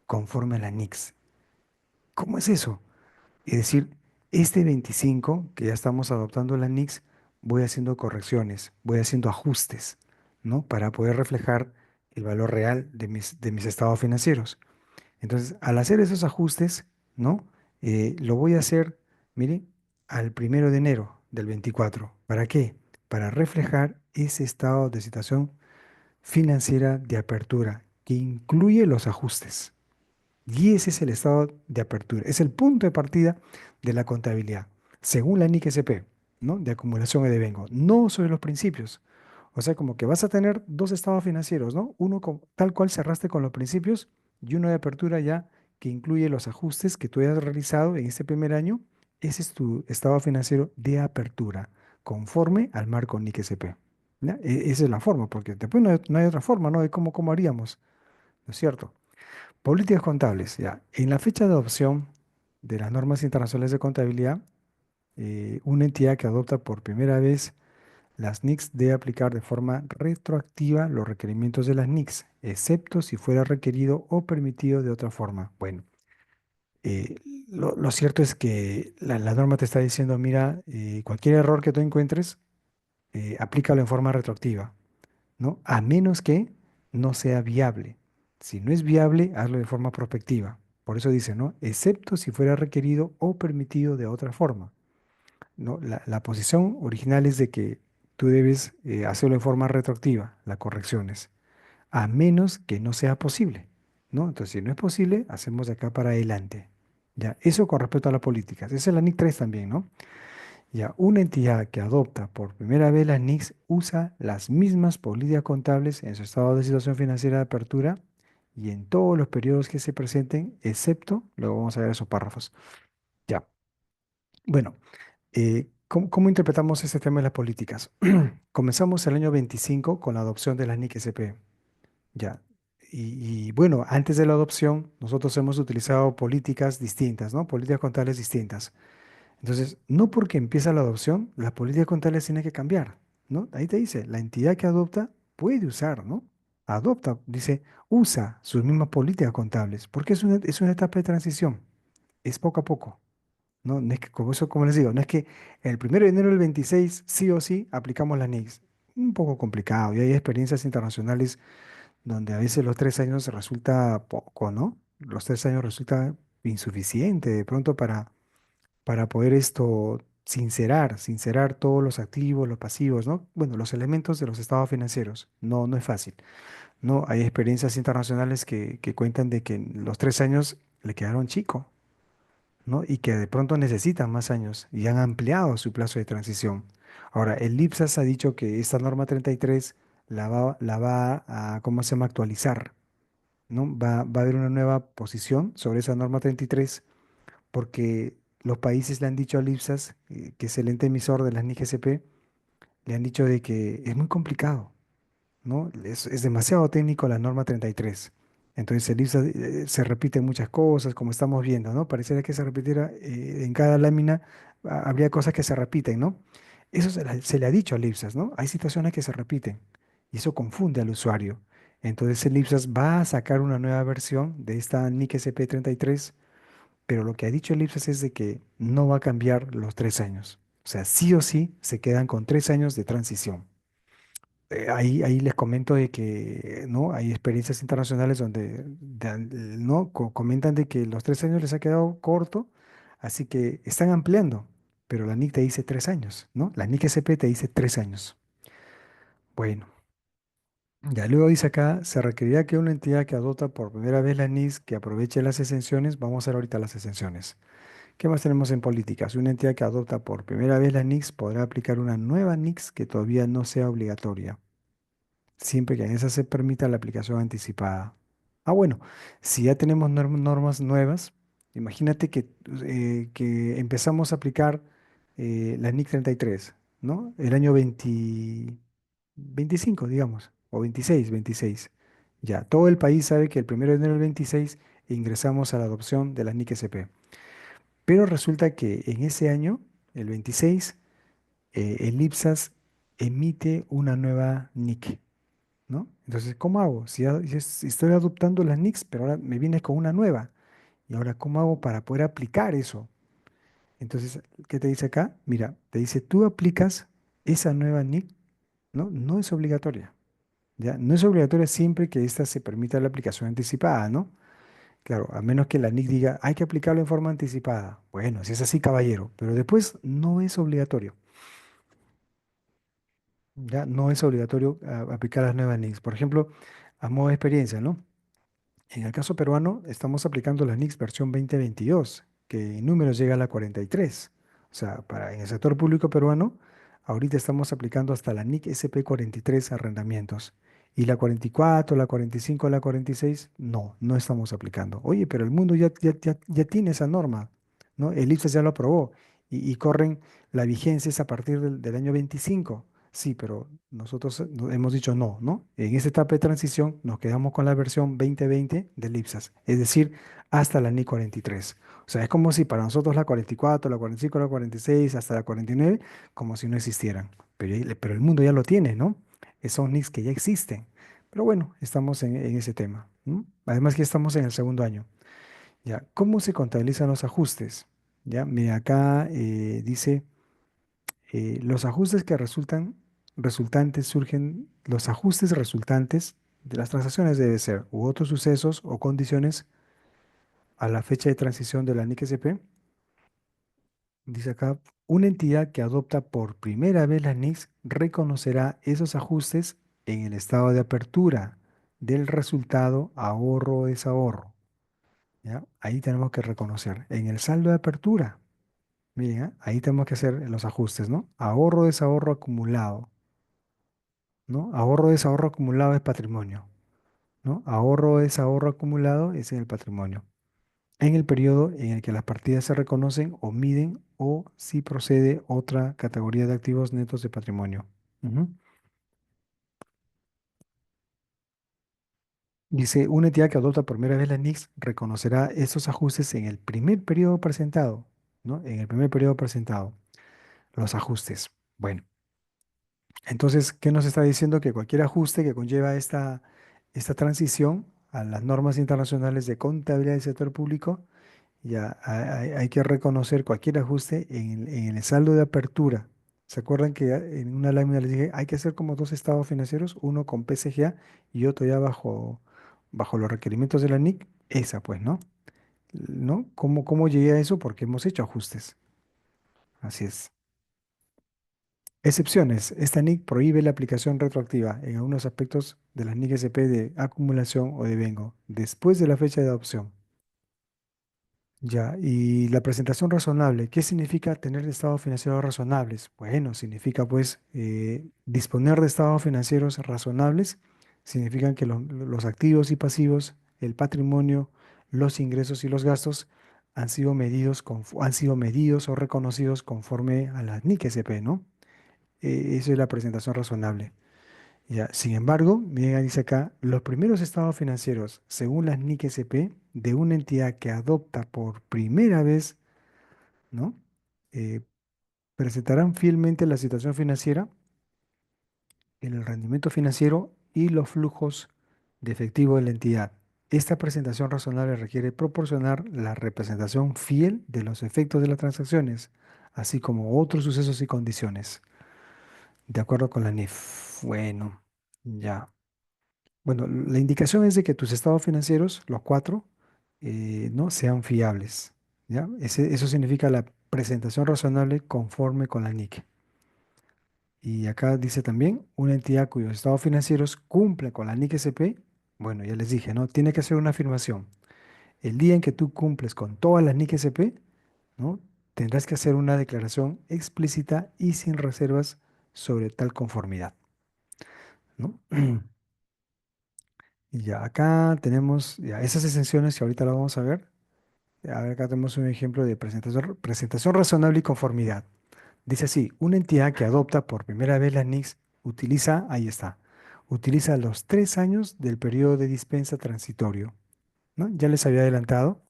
conforme a la NICS. ¿Cómo es eso? Es decir, este 25, que ya estamos adoptando la NICS, voy haciendo correcciones, voy haciendo ajustes, ¿no? Para poder reflejar el valor real de mis estados financieros. Entonces, al hacer esos ajustes, ¿no? Lo voy a hacer, mire, al 1 de enero del 24. ¿Para qué? Para reflejar ese estado de situación financiera de apertura que incluye los ajustes. Y ese es el estado de apertura, es el punto de partida de la contabilidad, según la NIC SP, ¿no? De acumulación y de vengo, no sobre los principios. O sea, como que vas a tener dos estados financieros, ¿no? Uno tal cual cerraste con los principios y uno de apertura ya que incluye los ajustes que tú hayas realizado en este primer año. Ese es tu estado financiero de apertura, conforme al marco NIC SP. ¿Ya? Esa es la forma, porque después no hay otra forma, ¿no? De cómo haríamos, ¿no es cierto? Políticas contables, ya. En la fecha de adopción de las normas internacionales de contabilidad, una entidad que adopta por primera vez las NICS debe aplicar de forma retroactiva los requerimientos de las NICS, excepto si fuera requerido o permitido de otra forma. Bueno, eh, lo cierto es que la norma te está diciendo, mira, cualquier error que tú encuentres, aplícalo en forma retroactiva. ¿No? A menos que no sea viable. Si no es viable, hazlo de forma prospectiva. Por eso dice, ¿no? Excepto si fuera requerido o permitido de otra forma. ¿No? La posición original es de que tú debes hacerlo en forma retroactiva, las correcciones, a menos que no sea posible, ¿no? Entonces, si no es posible, hacemos de acá para adelante. Ya, eso con respecto a las políticas. Esa es la NIC 3 también, ¿no? Ya, una entidad que adopta por primera vez las NICs usa las mismas políticas contables en su estado de situación financiera de apertura y en todos los periodos que se presenten, excepto, luego vamos a ver esos párrafos. Ya, bueno, ¿cómo interpretamos este tema de las políticas? Comenzamos el año 25 con la adopción de la NIC SP. Ya. Bueno, antes de la adopción, nosotros hemos utilizado políticas distintas, ¿no? Políticas contables distintas. Entonces, no porque empieza la adopción, las políticas contables tienen que cambiar, ¿no? Ahí te dice, la entidad que adopta puede usar, ¿no? Adopta, dice, usa sus mismas políticas contables, porque es una etapa de transición, es poco a poco, ¿no? No es que, como eso, como les digo, no es que el 1 de enero del 26 sí o sí aplicamos las NICs. Un poco complicado y hay experiencias internacionales donde a veces los 3 años resulta poco, ¿no? Los 3 años resulta insuficiente de pronto para poder sincerar todos los activos, los pasivos, ¿no? Bueno, los elementos de los estados financieros. No, no es fácil, ¿no? Hay experiencias internacionales que cuentan de que en los 3 años le quedaron chico, ¿no? Y que de pronto necesitan más años y han ampliado su plazo de transición. Ahora, el IPSAS ha dicho que esta norma 33 la va a, ¿cómo se llama?, actualizar, ¿no? Va a haber una nueva posición sobre esa norma 33 porque los países le han dicho al IPSAS, que es el ente emisor de las NIGSP, le han dicho de que es muy complicado, ¿no? Es demasiado técnico la norma 33. Entonces el IPSAS se repite muchas cosas, como estamos viendo, ¿no? Pareciera que se repitiera en cada lámina, habría cosas que se repiten, ¿no? Eso se le ha dicho al IPSAS, ¿no? Hay situaciones que se repiten y eso confunde al usuario. Entonces el IPSAS va a sacar una nueva versión de esta NIC SP33, pero lo que ha dicho el IPSAS es de que no va a cambiar los 3 años. O sea, sí o sí se quedan con 3 años de transición. Ahí les comento de que no hay experiencias internacionales donde no comentan de que los 3 años les ha quedado corto, así que están ampliando, pero la NIC te dice 3 años, ¿no? La NIC SP te dice 3 años. Bueno, ya luego dice acá, se requerirá que una entidad que adopta por primera vez la NIC que aproveche las exenciones, vamos a ver ahorita las exenciones. ¿Qué más tenemos en políticas? Una entidad que adopta por primera vez la NICS podrá aplicar una nueva NICS que todavía no sea obligatoria, siempre que en esa se permita la aplicación anticipada. Ah, bueno, si ya tenemos normas nuevas, imagínate que empezamos a aplicar la NIC 33, ¿no? El año 25, digamos, o 26. Ya, todo el país sabe que el 1 de enero del 26 ingresamos a la adopción de la NIC SP. Pero resulta que en ese año, el 26, el IPSAS emite una nueva NIC, ¿no? Entonces, ¿cómo hago? Si estoy adoptando las NICs, pero ahora me viene con una nueva. ¿Y ahora cómo hago para poder aplicar eso? Entonces, ¿qué te dice acá? Mira, te dice, tú aplicas esa nueva NIC, ¿no? No es obligatoria, ¿ya? No es obligatoria siempre que ésta se permita la aplicación anticipada, ¿no? Claro, a menos que la NIC diga, hay que aplicarlo en forma anticipada. Bueno, si es así, caballero, pero después no es obligatorio. Ya no es obligatorio aplicar las nuevas NICs. Por ejemplo, a modo de experiencia, ¿no? En el caso peruano, estamos aplicando la NICs versión 2022, que en números llega a la 43. O sea, en el sector público peruano, ahorita estamos aplicando hasta la NIC SP43 arrendamientos. Y la 44, la 45, la 46, no estamos aplicando. Oye, pero el mundo ya tiene esa norma, ¿no? El IPSAS ya lo aprobó y corren, la vigencia es a partir del año 25. Sí, pero nosotros hemos dicho no, ¿no? En esta etapa de transición nos quedamos con la versión 2020 del IPSAS, es decir, hasta la NI 43. O sea, es como si para nosotros la 44, la 45, la 46, hasta la 49, como si no existieran. Pero el mundo ya lo tiene, ¿no? Son NICs que ya existen. Pero bueno, estamos en ese tema, ¿no? Además que estamos en el segundo año. Ya, ¿cómo se contabilizan los ajustes? Ya, mira, acá dice los ajustes resultantes de las transacciones debe ser u otros sucesos o condiciones a la fecha de transición de la NIC SP, dice acá, Una entidad que adopta por primera vez las NICs reconocerá esos ajustes en el estado de apertura del resultado ahorro o desahorro. ¿Ya? Ahí tenemos que reconocer. En el saldo de apertura, miren, ¿ah? Ahí tenemos que hacer los ajustes, ¿no? Ahorro o desahorro acumulado, ¿no? Ahorro o desahorro acumulado es patrimonio, ¿no? Ahorro o desahorro acumulado es en el patrimonio. En el periodo en el que las partidas se reconocen o miden o si procede otra categoría de activos netos de patrimonio. Ujú. Dice, una entidad que adopta por primera vez la NICS reconocerá esos ajustes en el primer periodo presentado, ¿no? En el primer periodo presentado, los ajustes. Bueno, entonces, ¿qué nos está diciendo? Que cualquier ajuste que conlleva esta transición a las normas internacionales de contabilidad del sector público, ya hay que reconocer cualquier ajuste en el saldo de apertura. ¿Se acuerdan que en una lámina les dije, hay que hacer como dos estados financieros, uno con PCGA y otro ya bajo los requerimientos de la NIC? Esa pues, ¿no? ¿No? ¿Cómo llegué a eso? Porque hemos hecho ajustes. Así es. Excepciones. Esta NIC prohíbe la aplicación retroactiva en algunos aspectos de las NIC SP de acumulación o de vengo después de la fecha de adopción. Ya, y la presentación razonable, ¿qué significa tener estados financieros razonables? Bueno, significa pues disponer de estados financieros razonables, significan que los activos y pasivos, el patrimonio, los ingresos y los gastos han sido medidos o reconocidos conforme a la NIC SP, ¿no? Esa es la presentación razonable. Ya, sin embargo, miren, dice acá, los primeros estados financieros, según las NIC SP, de una entidad que adopta por primera vez, ¿no? Eh, presentarán fielmente la situación financiera, el rendimiento financiero y los flujos de efectivo de la entidad. Esta presentación razonable requiere proporcionar la representación fiel de los efectos de las transacciones, así como otros sucesos y condiciones, de acuerdo con la NIF. Bueno, ya. Bueno, la indicación es de que tus estados financieros, los cuatro, no sean fiables. ¿Ya? Eso significa la presentación razonable conforme con la NIC. Y acá dice también, una entidad cuyos estados financieros cumplen con la NIC SP, bueno, ya les dije, ¿no? Tiene que hacer una afirmación. El día en que tú cumples con todas las NIC SP, ¿no? Tendrás que hacer una declaración explícita y sin reservas sobre tal conformidad, ¿no? Y ya acá tenemos ya esas exenciones que ahorita las vamos a ver. A ver, acá tenemos un ejemplo de presentación razonable y conformidad. Dice así, una entidad que adopta por primera vez la NICS utiliza, ahí está, utiliza los 3 años del periodo de dispensa transitorio, ¿no? Ya les había adelantado,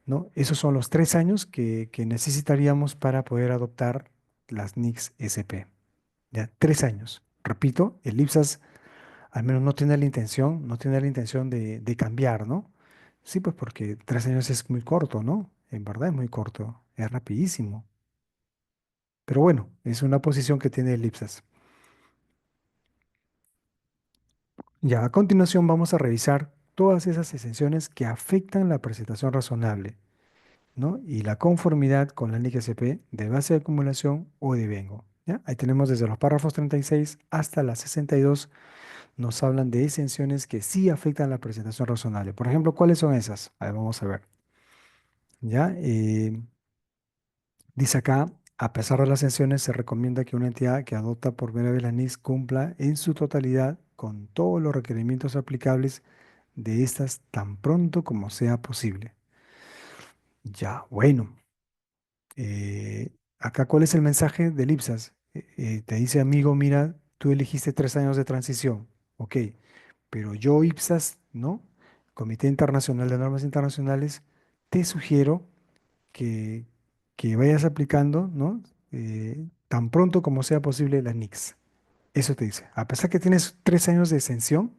¿no? Esos son los 3 años que necesitaríamos para poder adoptar las NICS SP. Ya, 3 años. Repito, el IPSAS al menos no tiene la intención de cambiar, ¿no? Sí, pues porque 3 años es muy corto, ¿no? En verdad es muy corto, es rapidísimo. Pero bueno, es una posición que tiene el IPSAS. Ya, a continuación vamos a revisar todas esas exenciones que afectan la presentación razonable, ¿no? Y la conformidad con la NIC SP de base de acumulación o de vengo. ¿Ya? Ahí tenemos desde los párrafos 36 hasta la 62 nos hablan de exenciones que sí afectan la presentación razonable. Por ejemplo, ¿cuáles son esas? A ver, vamos a ver. ¿Ya? Dice acá, a pesar de las exenciones, se recomienda que una entidad que adopta por primera vez la NIS cumpla en su totalidad con todos los requerimientos aplicables de estas tan pronto como sea posible. Ya, bueno. Acá, ¿cuál es el mensaje del IPSAS? Te dice, amigo, mira, tú elegiste 3 años de transición. Ok, pero yo, IPSAS, ¿no? Comité Internacional de Normas Internacionales, te sugiero que, que vayas aplicando, ¿no? Tan pronto como sea posible la NICS. Eso te dice. A pesar que tienes 3 años de exención,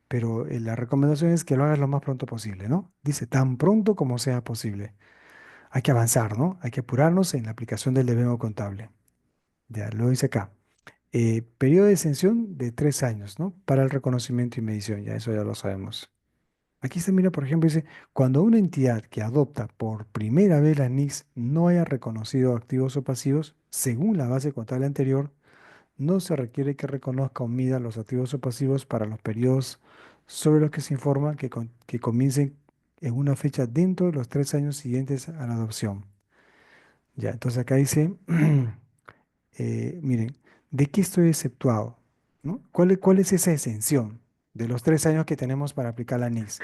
pero la recomendación es que lo hagas lo más pronto posible, ¿no? Dice, tan pronto como sea posible. Hay que avanzar, ¿no? Hay que apurarnos en la aplicación del devengo contable. Ya lo dice acá. Periodo de exención de 3 años, ¿no? Para el reconocimiento y medición, ya eso ya lo sabemos. Aquí se mira, por ejemplo, dice, cuando una entidad que adopta por primera vez la NICS no haya reconocido activos o pasivos, según la base contable anterior, no se requiere que reconozca o mida los activos o pasivos para los periodos sobre los que se informa que comiencen en una fecha dentro de los 3 años siguientes a la adopción. Ya, entonces acá dice, miren, ¿de qué estoy exceptuado? ¿No? ¿Cuál es esa exención de los 3 años que tenemos para aplicar la NICS?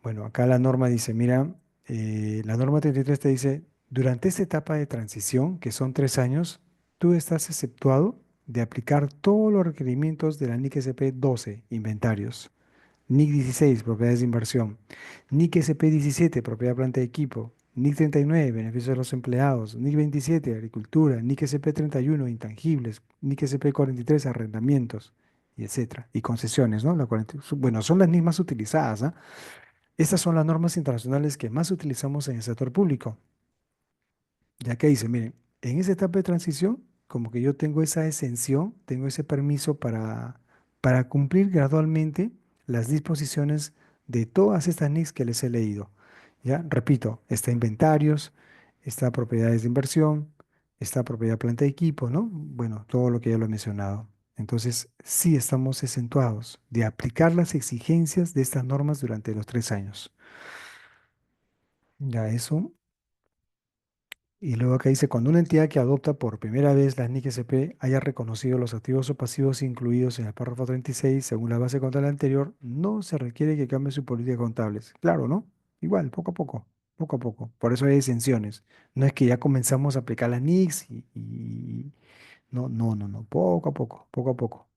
Bueno, acá la norma dice, mira, la norma 33 te dice, durante esta etapa de transición, que son 3 años, tú estás exceptuado de aplicar todos los requerimientos de la NIC SP 12, inventarios. NIC 16, propiedades de inversión. NIC SP 17, propiedad de planta de equipo. NIC 39, beneficios de los empleados. NIC 27, agricultura. NIC SP 31, intangibles. NIC SP 43, arrendamientos, y etcétera. Y concesiones, ¿no? Bueno, son las NIC más utilizadas, ¿ah? Estas son las normas internacionales que más utilizamos en el sector público. Ya que dice, miren, en esa etapa de transición, como que yo tengo esa exención, tengo ese permiso para cumplir gradualmente las disposiciones de todas estas NICs que les he leído. Ya, repito, está inventarios, está propiedades de inversión, está propiedad planta de equipo, ¿no? Bueno, todo lo que ya lo he mencionado. Entonces, sí estamos exentuados de aplicar las exigencias de estas normas durante los 3 años. Ya eso. Y luego acá dice, cuando una entidad que adopta por primera vez la NIC SP haya reconocido los activos o pasivos incluidos en el párrafo 36, según la base contable anterior, no se requiere que cambie su política contables. Claro, ¿no? Igual, poco a poco, poco a poco. Por eso hay exenciones. No es que ya comenzamos a aplicar la NICS no, no, no, no, poco a poco, poco a poco.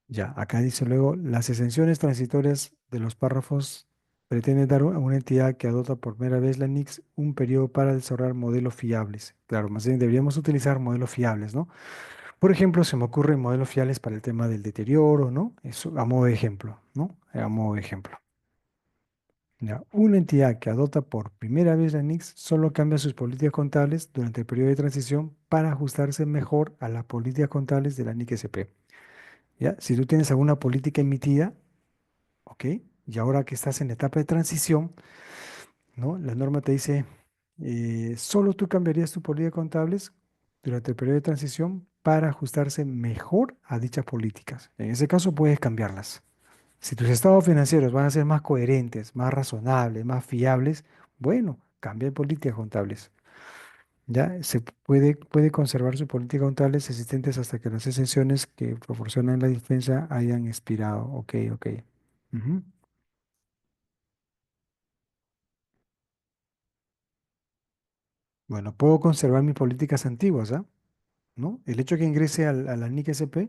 Ya, acá dice luego, las exenciones transitorias de los párrafos pretenden dar a una entidad que adopta por primera vez la NICS un periodo para desarrollar modelos fiables. Claro, más bien deberíamos utilizar modelos fiables, ¿no? Por ejemplo, se me ocurren modelos fiables para el tema del deterioro, ¿no? Eso a modo de ejemplo, ¿no? A modo de ejemplo. Ya, una entidad que adopta por primera vez la NICS solo cambia sus políticas contables durante el periodo de transición para ajustarse mejor a las políticas contables de la NIC SP. ¿Ya? Si tú tienes alguna política emitida, ¿ok? Y ahora que estás en la etapa de transición, ¿no? La norma te dice, solo tú cambiarías tu política contables durante el periodo de transición para ajustarse mejor a dichas políticas. En ese caso puedes cambiarlas. Si tus estados financieros van a ser más coherentes, más razonables, más fiables, bueno, cambia de políticas contables. Ya se puede conservar sus políticas contables existentes hasta que las exenciones que proporcionan la defensa hayan expirado. Ok, ok. Ujú. Bueno, puedo conservar mis políticas antiguas, ¿ah? ¿No? El hecho que ingrese a la NIC SP,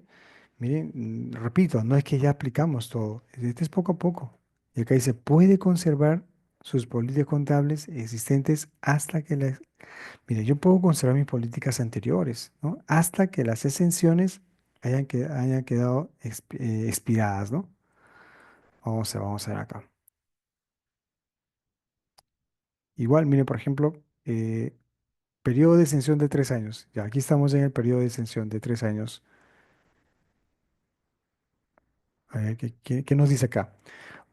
miren, repito, no es que ya aplicamos todo, este es poco a poco. Y acá dice, puede conservar sus políticas contables existentes hasta que las... Mire, yo puedo conservar mis políticas anteriores, ¿no? Hasta que las exenciones hayan quedado expiradas, ¿no? Vamos a ver acá. Igual, mire, por ejemplo, periodo de exención de 3 años. Ya, aquí estamos en el periodo de exención de 3 años. A ver, ¿qué nos dice acá?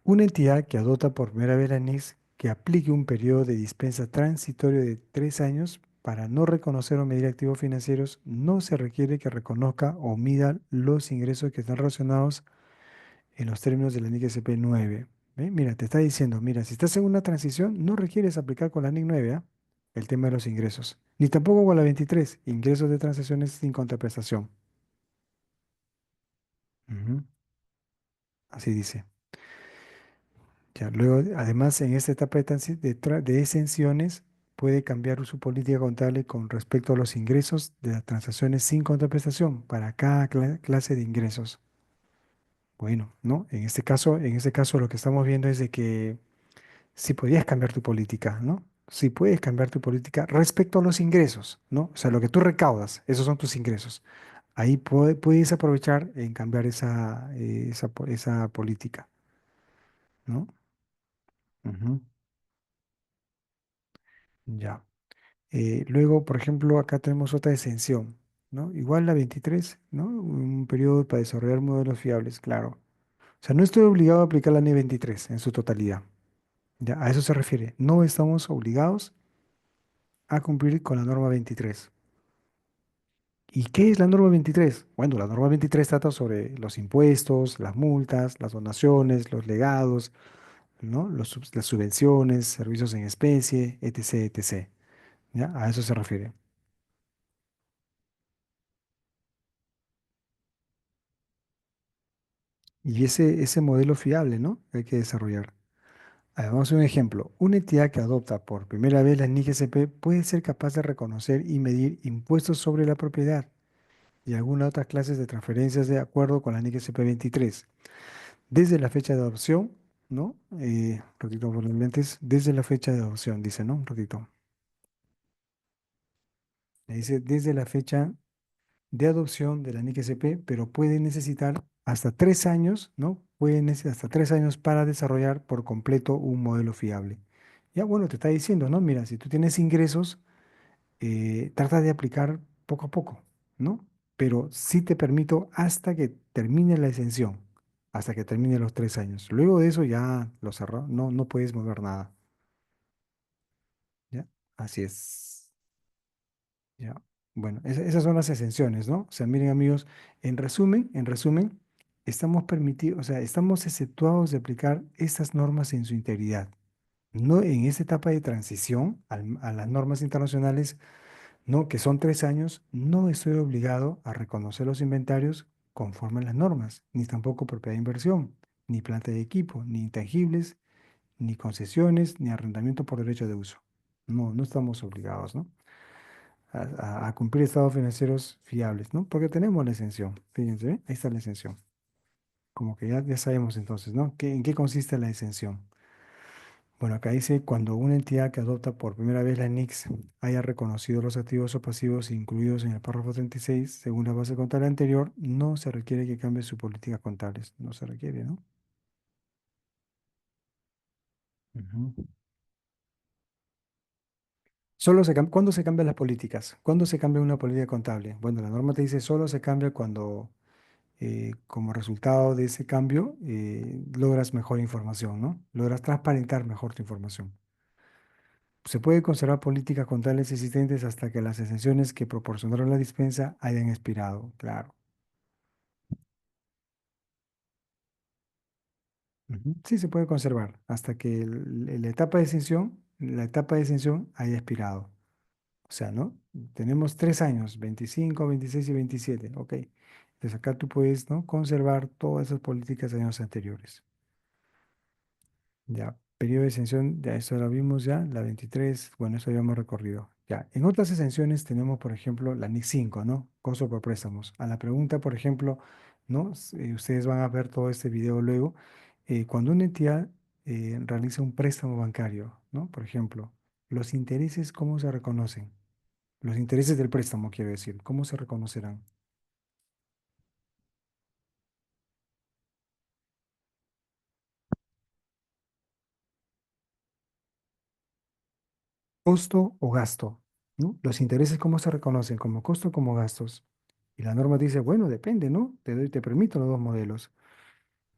Una entidad que adopta por primera vez la NIS que aplique un periodo de dispensa transitorio de 3 años para no reconocer o medir activos financieros, no se requiere que reconozca o mida los ingresos que están relacionados en los términos de la NIC SP 9. ¿Ve? Mira, te está diciendo, mira, si estás en una transición, no requieres aplicar con la NIC 9, ¿ah? El tema de los ingresos. Ni tampoco con la 23, ingresos de transacciones sin contraprestación. Ujú. Así dice. Ya, luego, además, en esta etapa de exenciones, puede cambiar su política contable con respecto a los ingresos de las transacciones sin contraprestación para cada clase de ingresos. Bueno, ¿no? En este caso lo que estamos viendo es de que si podías cambiar tu política, ¿no? Si puedes cambiar tu política respecto a los ingresos, ¿no? O sea, lo que tú recaudas, esos son tus ingresos. Ahí puedes aprovechar en cambiar esa política, ¿no? Ujú. Ya. Luego, por ejemplo, acá tenemos otra exención, ¿no? Igual la 23, ¿no? Un periodo para desarrollar modelos fiables, claro. O sea, no estoy obligado a aplicar la NI 23 en su totalidad. Ya, a eso se refiere. No estamos obligados a cumplir con la norma 23. ¿Y qué es la norma 23? Bueno, la norma 23 trata sobre los impuestos, las multas, las donaciones, los legados, ¿no? Las subvenciones, servicios en especie, etc., etc. ¿Ya? A eso se refiere. Y ese modelo fiable, ¿no? Que hay que desarrollar. A ver, vamos a hacer un ejemplo. Una entidad que adopta por primera vez la NIC-SP puede ser capaz de reconocer y medir impuestos sobre la propiedad y algunas otras clases de transferencias de acuerdo con la NIC-SP 23. Desde la fecha de adopción, ¿no? Ratito por los lentes, desde la fecha de adopción, dice, ¿no? Un ratito. Dice, desde la fecha de adopción de la NIC-SP, pero puede necesitar hasta 3 años, ¿no? Puede necesitar hasta 3 años para desarrollar por completo un modelo fiable. Ya, bueno, te está diciendo, ¿no? Mira, si tú tienes ingresos, trata de aplicar poco a poco, ¿no? Pero sí te permito hasta que termine la exención, hasta que termine los 3 años. Luego de eso ya lo cerró, no, no puedes mover nada, ¿ya? Así es, ¿ya? Bueno, esas son las exenciones, ¿no? O sea, miren amigos, en resumen, estamos permitidos, o sea, estamos exceptuados de aplicar estas normas en su integridad. No en esta etapa de transición a las normas internacionales. No, que son 3 años, no estoy obligado a reconocer los inventarios conforme a las normas, ni tampoco propiedad de inversión, ni planta de equipo, ni intangibles, ni concesiones, ni arrendamiento por derecho de uso. No, no estamos obligados, ¿no? A cumplir estados financieros fiables, ¿no? Porque tenemos la exención. Fíjense, ¿eh? Ahí está la exención. Como que ya sabemos entonces, ¿no? ¿En qué consiste la exención? Bueno, acá dice, cuando una entidad que adopta por primera vez la NICS haya reconocido los activos o pasivos incluidos en el párrafo 36, según la base contable anterior, no se requiere que cambie sus políticas contables. No se requiere, ¿no? Ujú. ¿Cuándo se cambian las políticas? ¿Cuándo se cambia una política contable? Bueno, la norma te dice solo se cambia cuando, como resultado de ese cambio, logras mejor información, ¿no? Logras transparentar mejor tu información. Se puede conservar políticas contables existentes hasta que las exenciones que proporcionaron la dispensa hayan expirado, claro. Ujú. Sí, se puede conservar hasta que la etapa de exención haya expirado. O sea, ¿no? Tenemos 3 años, 25, 26 y 27. Ok. Entonces acá tú puedes, ¿no? Conservar todas esas políticas de años anteriores. Ya, periodo de exención, ya eso lo vimos ya, la 23, bueno, eso ya hemos recorrido. Ya, en otras exenciones tenemos, por ejemplo, la NIC 5, ¿no? Costo por préstamos. A la pregunta, por ejemplo, ¿no? Ustedes van a ver todo este video luego. Cuando una entidad realiza un préstamo bancario, ¿no? Por ejemplo, los intereses, ¿cómo se reconocen? Los intereses del préstamo, quiero decir, ¿cómo se reconocerán? Costo o gasto, ¿no? Los intereses, ¿cómo se reconocen? ¿Como costo o como gastos? Y la norma dice, bueno, depende, ¿no? Te permito los dos modelos.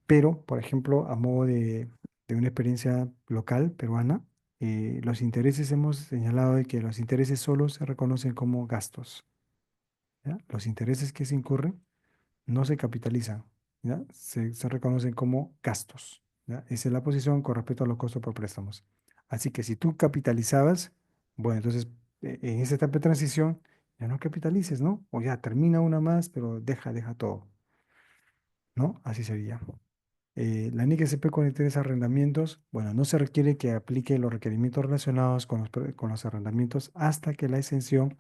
Pero, por ejemplo, a modo de una experiencia local peruana, los intereses hemos señalado de que los intereses solo se reconocen como gastos, ¿ya? Los intereses que se incurren no se capitalizan, ¿ya? Se reconocen como gastos, ¿ya? Esa es la posición con respecto a los costos por préstamos. Así que si tú capitalizabas, bueno, entonces en esa etapa de transición ya no capitalices, ¿no? O ya termina una más, pero deja todo, ¿no? Así sería. La NIC SP con interés arrendamientos, bueno, no se requiere que aplique los requerimientos relacionados con los arrendamientos hasta que la exención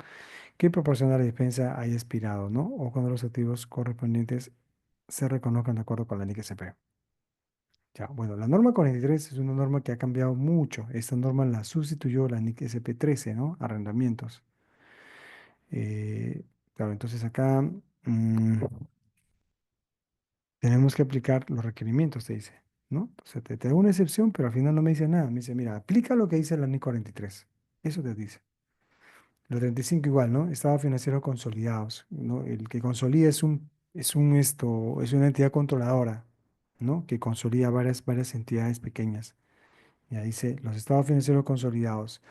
que proporciona la dispensa haya expirado, ¿no? O cuando los activos correspondientes se reconozcan de acuerdo con la NIC SP. Ya, bueno, la norma 43 es una norma que ha cambiado mucho. Esta norma la sustituyó la NIC SP 13, ¿no? Arrendamientos. Claro, entonces acá tenemos que aplicar los requerimientos, te dice, ¿no? O sea, te da una excepción, pero al final no me dice nada. Me dice, mira, aplica lo que dice la NIC 43. Eso te dice. Los 35 igual, ¿no? Estados financieros consolidados, ¿no? El que consolida es una entidad controladora, ¿no? Que consolida varias entidades pequeñas. Ya dice, los estados financieros consolidados.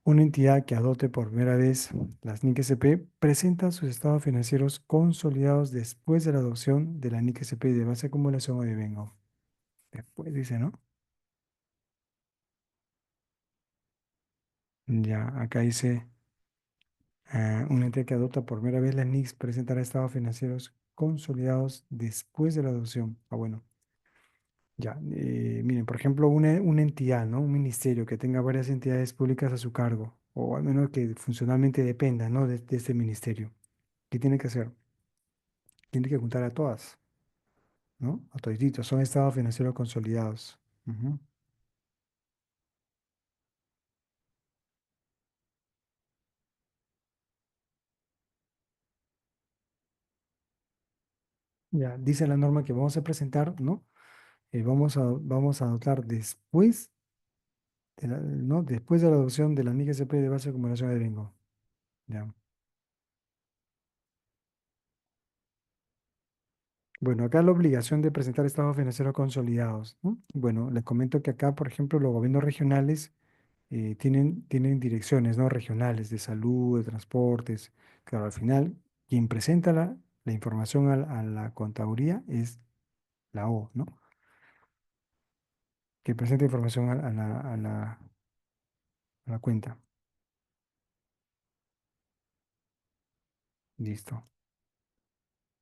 Una entidad que adopte por primera vez las NIC SP presenta sus estados financieros consolidados después de la adopción de la NIC SP de base de acumulación o de vengo. Después dice, ¿no? Ya, acá dice, una entidad que adopta por primera vez las NICs presentará estados financieros consolidados después de la adopción. Ah, bueno, ya. Miren, por ejemplo, una entidad, ¿no? Un ministerio que tenga varias entidades públicas a su cargo, o al menos que funcionalmente dependa, ¿no? De este ministerio. ¿Qué tiene que hacer? Tiene que juntar a todas, ¿no? A todititos, son estados financieros consolidados. Ujú. Ya, dice la norma que vamos a presentar, ¿no? Vamos a adoptar después ¿no? Después de la adopción de la NIC SP de base de acumulación de Bingo. Ya. Bueno, acá la obligación de presentar estados financieros consolidados, ¿no? Bueno, les comento que acá, por ejemplo, los gobiernos regionales tienen direcciones, ¿no? Regionales de salud, de transportes. Claro, al final, quien presenta la información a la contaduría es la O, ¿no? Que presenta información a la cuenta. Listo.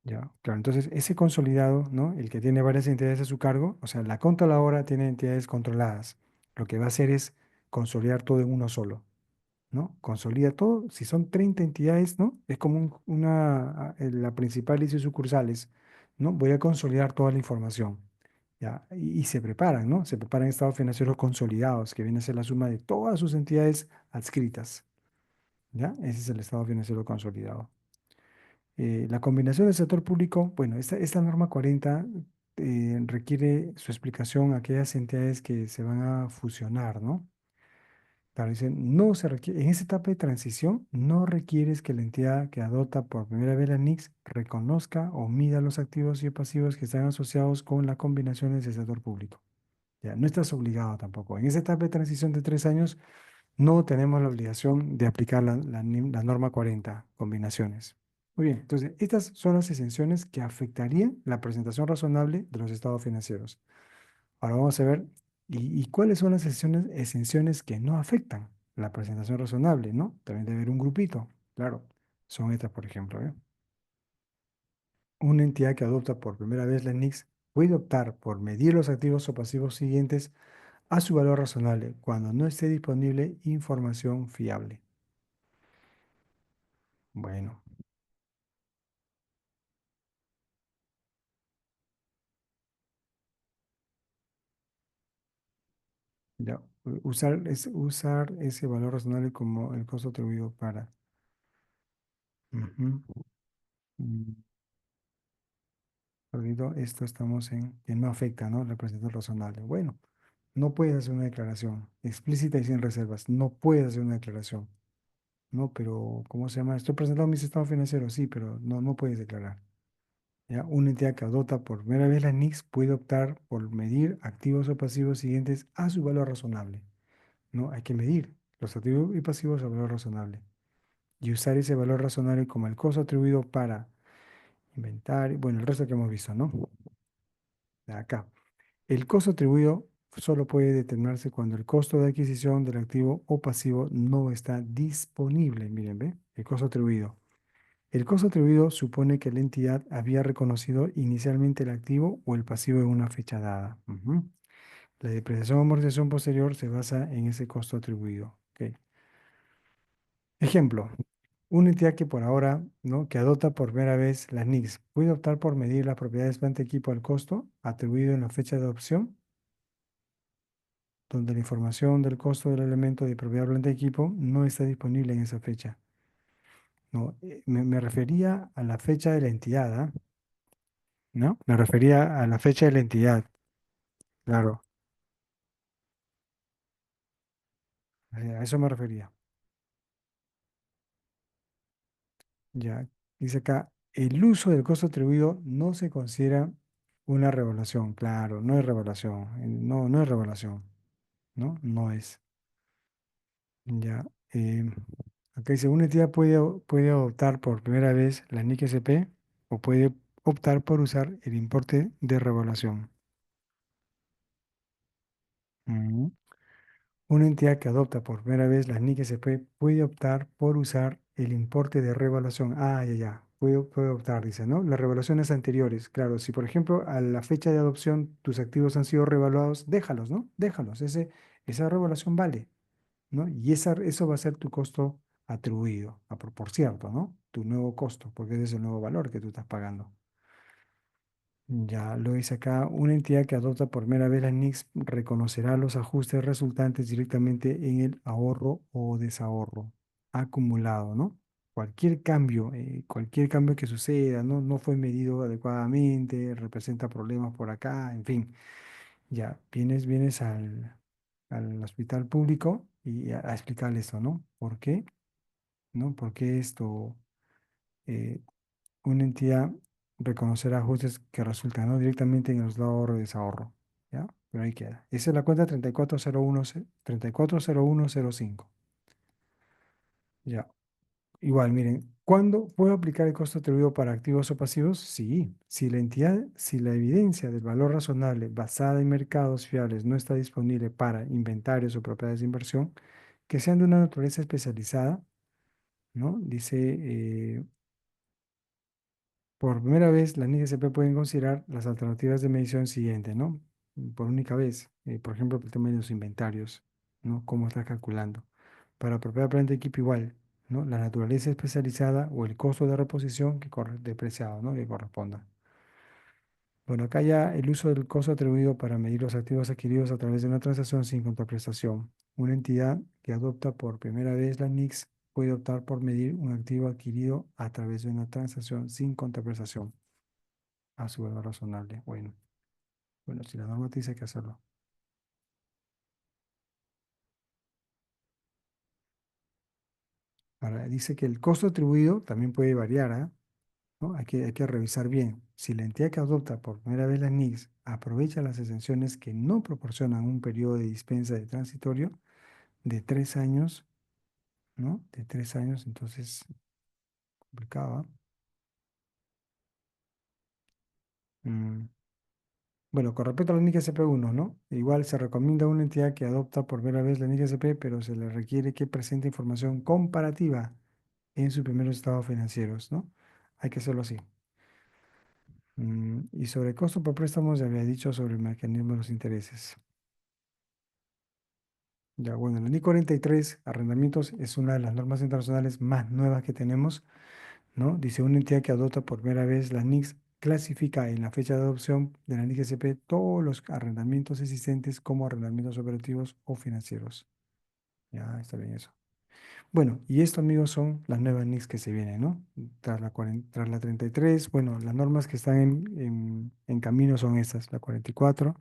Ya, claro, entonces ese consolidado, ¿no? El que tiene varias entidades a su cargo, o sea, la controladora tiene entidades controladas. Lo que va a hacer es consolidar todo en uno solo, ¿no? Consolida todo. Si son 30 entidades, ¿no? Es como la principal y sus sucursales, ¿no? Voy a consolidar toda la información, ¿ya? Y se preparan, ¿no? Se preparan estados financieros consolidados, que viene a ser la suma de todas sus entidades adscritas, ¿ya? Ese es el estado financiero consolidado. La combinación del sector público, bueno, esta norma 40 requiere su explicación a aquellas entidades que se van a fusionar, ¿no? Claro, dicen, no se requiere, en esta etapa de transición, no requieres que la entidad que adopta por primera vez la NICS reconozca o mida los activos y pasivos que están asociados con las combinaciones del sector público. Ya, no estás obligado tampoco. En esa etapa de transición de 3 años, no tenemos la obligación de aplicar la norma 40 combinaciones. Muy bien, entonces estas son las exenciones que afectarían la presentación razonable de los estados financieros. Ahora vamos a ver, ¿y cuáles son las exenciones que no afectan la presentación razonable, ¿no? También debe haber un grupito, claro, son estas, por ejemplo, ¿eh? Una entidad que adopta por primera vez la NICS puede optar por medir los activos o pasivos siguientes a su valor razonable cuando no esté disponible información fiable. Bueno, ya, usar ese valor razonable como el costo atribuido para. Ujú. Mm, Perdido, esto estamos en que no afecta, ¿no? La presentación razonable. Bueno, no puedes hacer una declaración explícita y sin reservas. No puedes hacer una declaración, ¿no? Pero, ¿cómo se llama? Estoy presentando mis estados financieros, sí, pero no puedes declarar. ¿Ya? Una entidad que adopta por primera vez la NICS puede optar por medir activos o pasivos siguientes a su valor razonable. ¿No? Hay que medir los activos y pasivos a valor razonable y usar ese valor razonable como el costo atribuido para inventar, bueno, el resto que hemos visto, ¿no? De acá. El costo atribuido solo puede determinarse cuando el costo de adquisición del activo o pasivo no está disponible. Miren, ¿ve? El costo atribuido. El costo atribuido supone que la entidad había reconocido inicialmente el activo o el pasivo en una fecha dada. Ujú. La depreciación o amortización posterior se basa en ese costo atribuido. Ok. Ejemplo, una entidad que por ahora, ¿no? Que adopta por primera vez las NICs, puede optar por medir las propiedades planta equipo al costo atribuido en la fecha de adopción, donde la información del costo del elemento de propiedad planta equipo no está disponible en esa fecha. No, me refería a la fecha de la entidad, ¿ah? ¿No? Me refería a la fecha de la entidad, claro, a eso me refería. Ya, dice acá, el uso del costo atribuido no se considera Una revelación, claro, no es revelación, no, no es revelación, ¿no? No es. Ya. Acá dice, una entidad puede adoptar por primera vez la NIC SP o puede optar por usar el importe de revelación. Ujú. Una entidad que adopta por primera vez la NIC SP puede optar por usar el importe de revaluación. Ah, ya, ya. Puede optar, dice, ¿no? Las revaluaciones anteriores. Claro, si por ejemplo a la fecha de adopción tus activos han sido revaluados, déjalos, ¿no? Déjalos. Esa revaluación vale, ¿no? Y eso va a ser tu costo atribuido, por cierto, ¿no? Tu nuevo costo, porque ese es el nuevo valor que tú estás pagando. Ya lo dice acá, una entidad que adopta por primera vez la NICS reconocerá los ajustes resultantes directamente en el ahorro o desahorro acumulado, ¿no? Cualquier cambio que suceda, ¿no? No fue medido adecuadamente, representa problemas por acá, en fin, ya vienes al hospital público y a explicarle esto, ¿no? ¿Por qué? ¿No? ¿Por qué esto? eh, una entidad reconocerá ajustes que resultan no directamente en los ahorro y desahorro. ¿Ya? Pero ahí queda. Esa es la cuenta 340105. Ya. Igual, miren, ¿cuándo puedo aplicar el costo atribuido para activos o pasivos? Sí, si la evidencia del valor razonable basada en mercados fiables no está disponible para inventarios o propiedades de inversión que sean de una naturaleza especializada, ¿no? Dice, por primera vez, las NIGSP pueden considerar las alternativas de medición siguientes, ¿no? Por única vez, por ejemplo, el tema de los inventarios, ¿no? Cómo estás calculando. Para propiedad, planta, equipo igual, ¿no? La naturaleza especializada o el costo de reposición depreciado, ¿no? Que corresponda. Bueno, acá ya el uso del costo atribuido para medir los activos adquiridos a través de una transacción sin contraprestación. Una entidad que adopta por primera vez la NICS puede optar por medir un activo adquirido a través de una transacción sin contraprestación a su valor razonable. Bueno, si la norma te dice que hacerlo. Ahora, dice que el costo atribuido también puede variar, ¿ah? ¿No? Hay que revisar bien. Si la entidad que adopta por primera vez la NICS aprovecha las exenciones que no proporcionan un periodo de dispensa de transitorio de 3 años, ¿no? De 3 años, entonces, complicado, ¿ah? Mm, Bueno, con respecto a la NIC SP1, ¿no? Igual se recomienda a una entidad que adopta por primera vez la NIC SP, pero se le requiere que presente información comparativa en sus primeros estados financieros, ¿no? Hay que hacerlo así. Y sobre costo por préstamos, ya había dicho sobre el mecanismo de los intereses. Ya, bueno, la NIC 43, arrendamientos, es una de las normas internacionales más nuevas que tenemos, ¿no? Dice una entidad que adopta por primera vez la NICS clasifica en la fecha de adopción de la NIC SP todos los arrendamientos existentes como arrendamientos operativos o financieros. Ya está bien eso. Bueno, y esto, amigos, son las nuevas NICs que se vienen, ¿no? Tras la 33, bueno, las normas que están en camino son estas, la 44,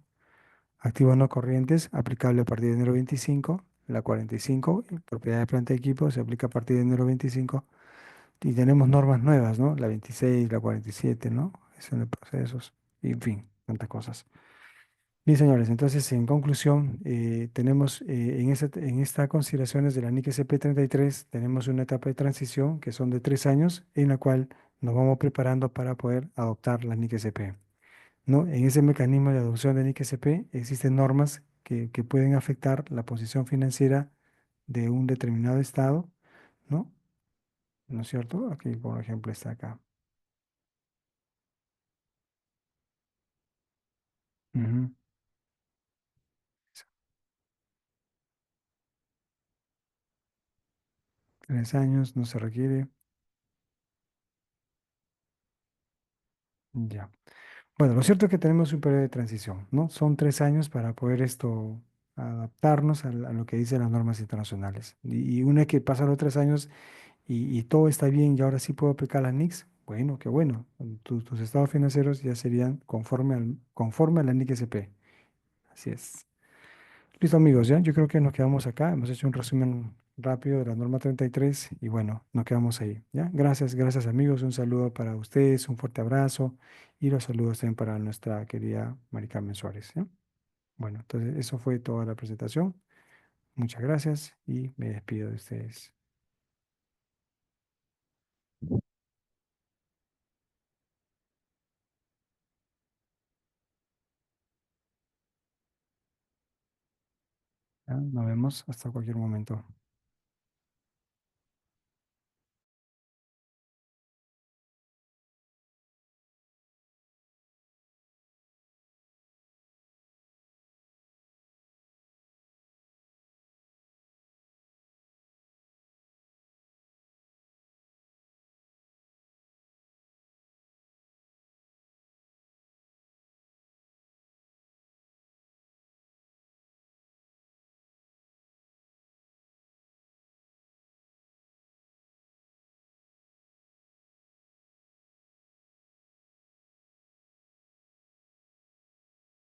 activos no corrientes, aplicable a partir de enero 25, la 45, propiedad de planta y equipo, se aplica a partir de enero 25, y tenemos normas nuevas, ¿no? La 26, la 47, ¿no? Son de procesos, y en fin, tantas cosas. Bien, señores, entonces en conclusión, tenemos en estas consideraciones de la NIC SP33, tenemos una etapa de transición que son de 3 años en la cual nos vamos preparando para poder adoptar la NIC SP, ¿no? En ese mecanismo de adopción de NIC SP existen normas que pueden afectar la posición financiera de un determinado estado, ¿no? ¿No es cierto? Aquí, por ejemplo, está acá. Ujú. 3 años no se requiere. Ya. Bueno, lo cierto es que tenemos un periodo de transición, ¿no? Son 3 años para poder adaptarnos a lo que dicen las normas internacionales. Y una vez que pasan los 3 años y todo está bien y ahora sí puedo aplicar la NICS, bueno, qué bueno. Tus estados financieros ya serían conforme a la NICS SP. Así es. Listo, amigos, ya. Yo creo que nos quedamos acá. Hemos hecho un resumen rápido de la norma 33 y bueno, nos quedamos ahí, ¿ya? Gracias, gracias amigos, un saludo para ustedes, un fuerte abrazo y los saludos también para nuestra querida Mari Carmen Suárez, ¿ya? Bueno, entonces eso fue toda la presentación. Muchas gracias y me despido de ustedes. ¿Ya? Nos vemos hasta cualquier momento.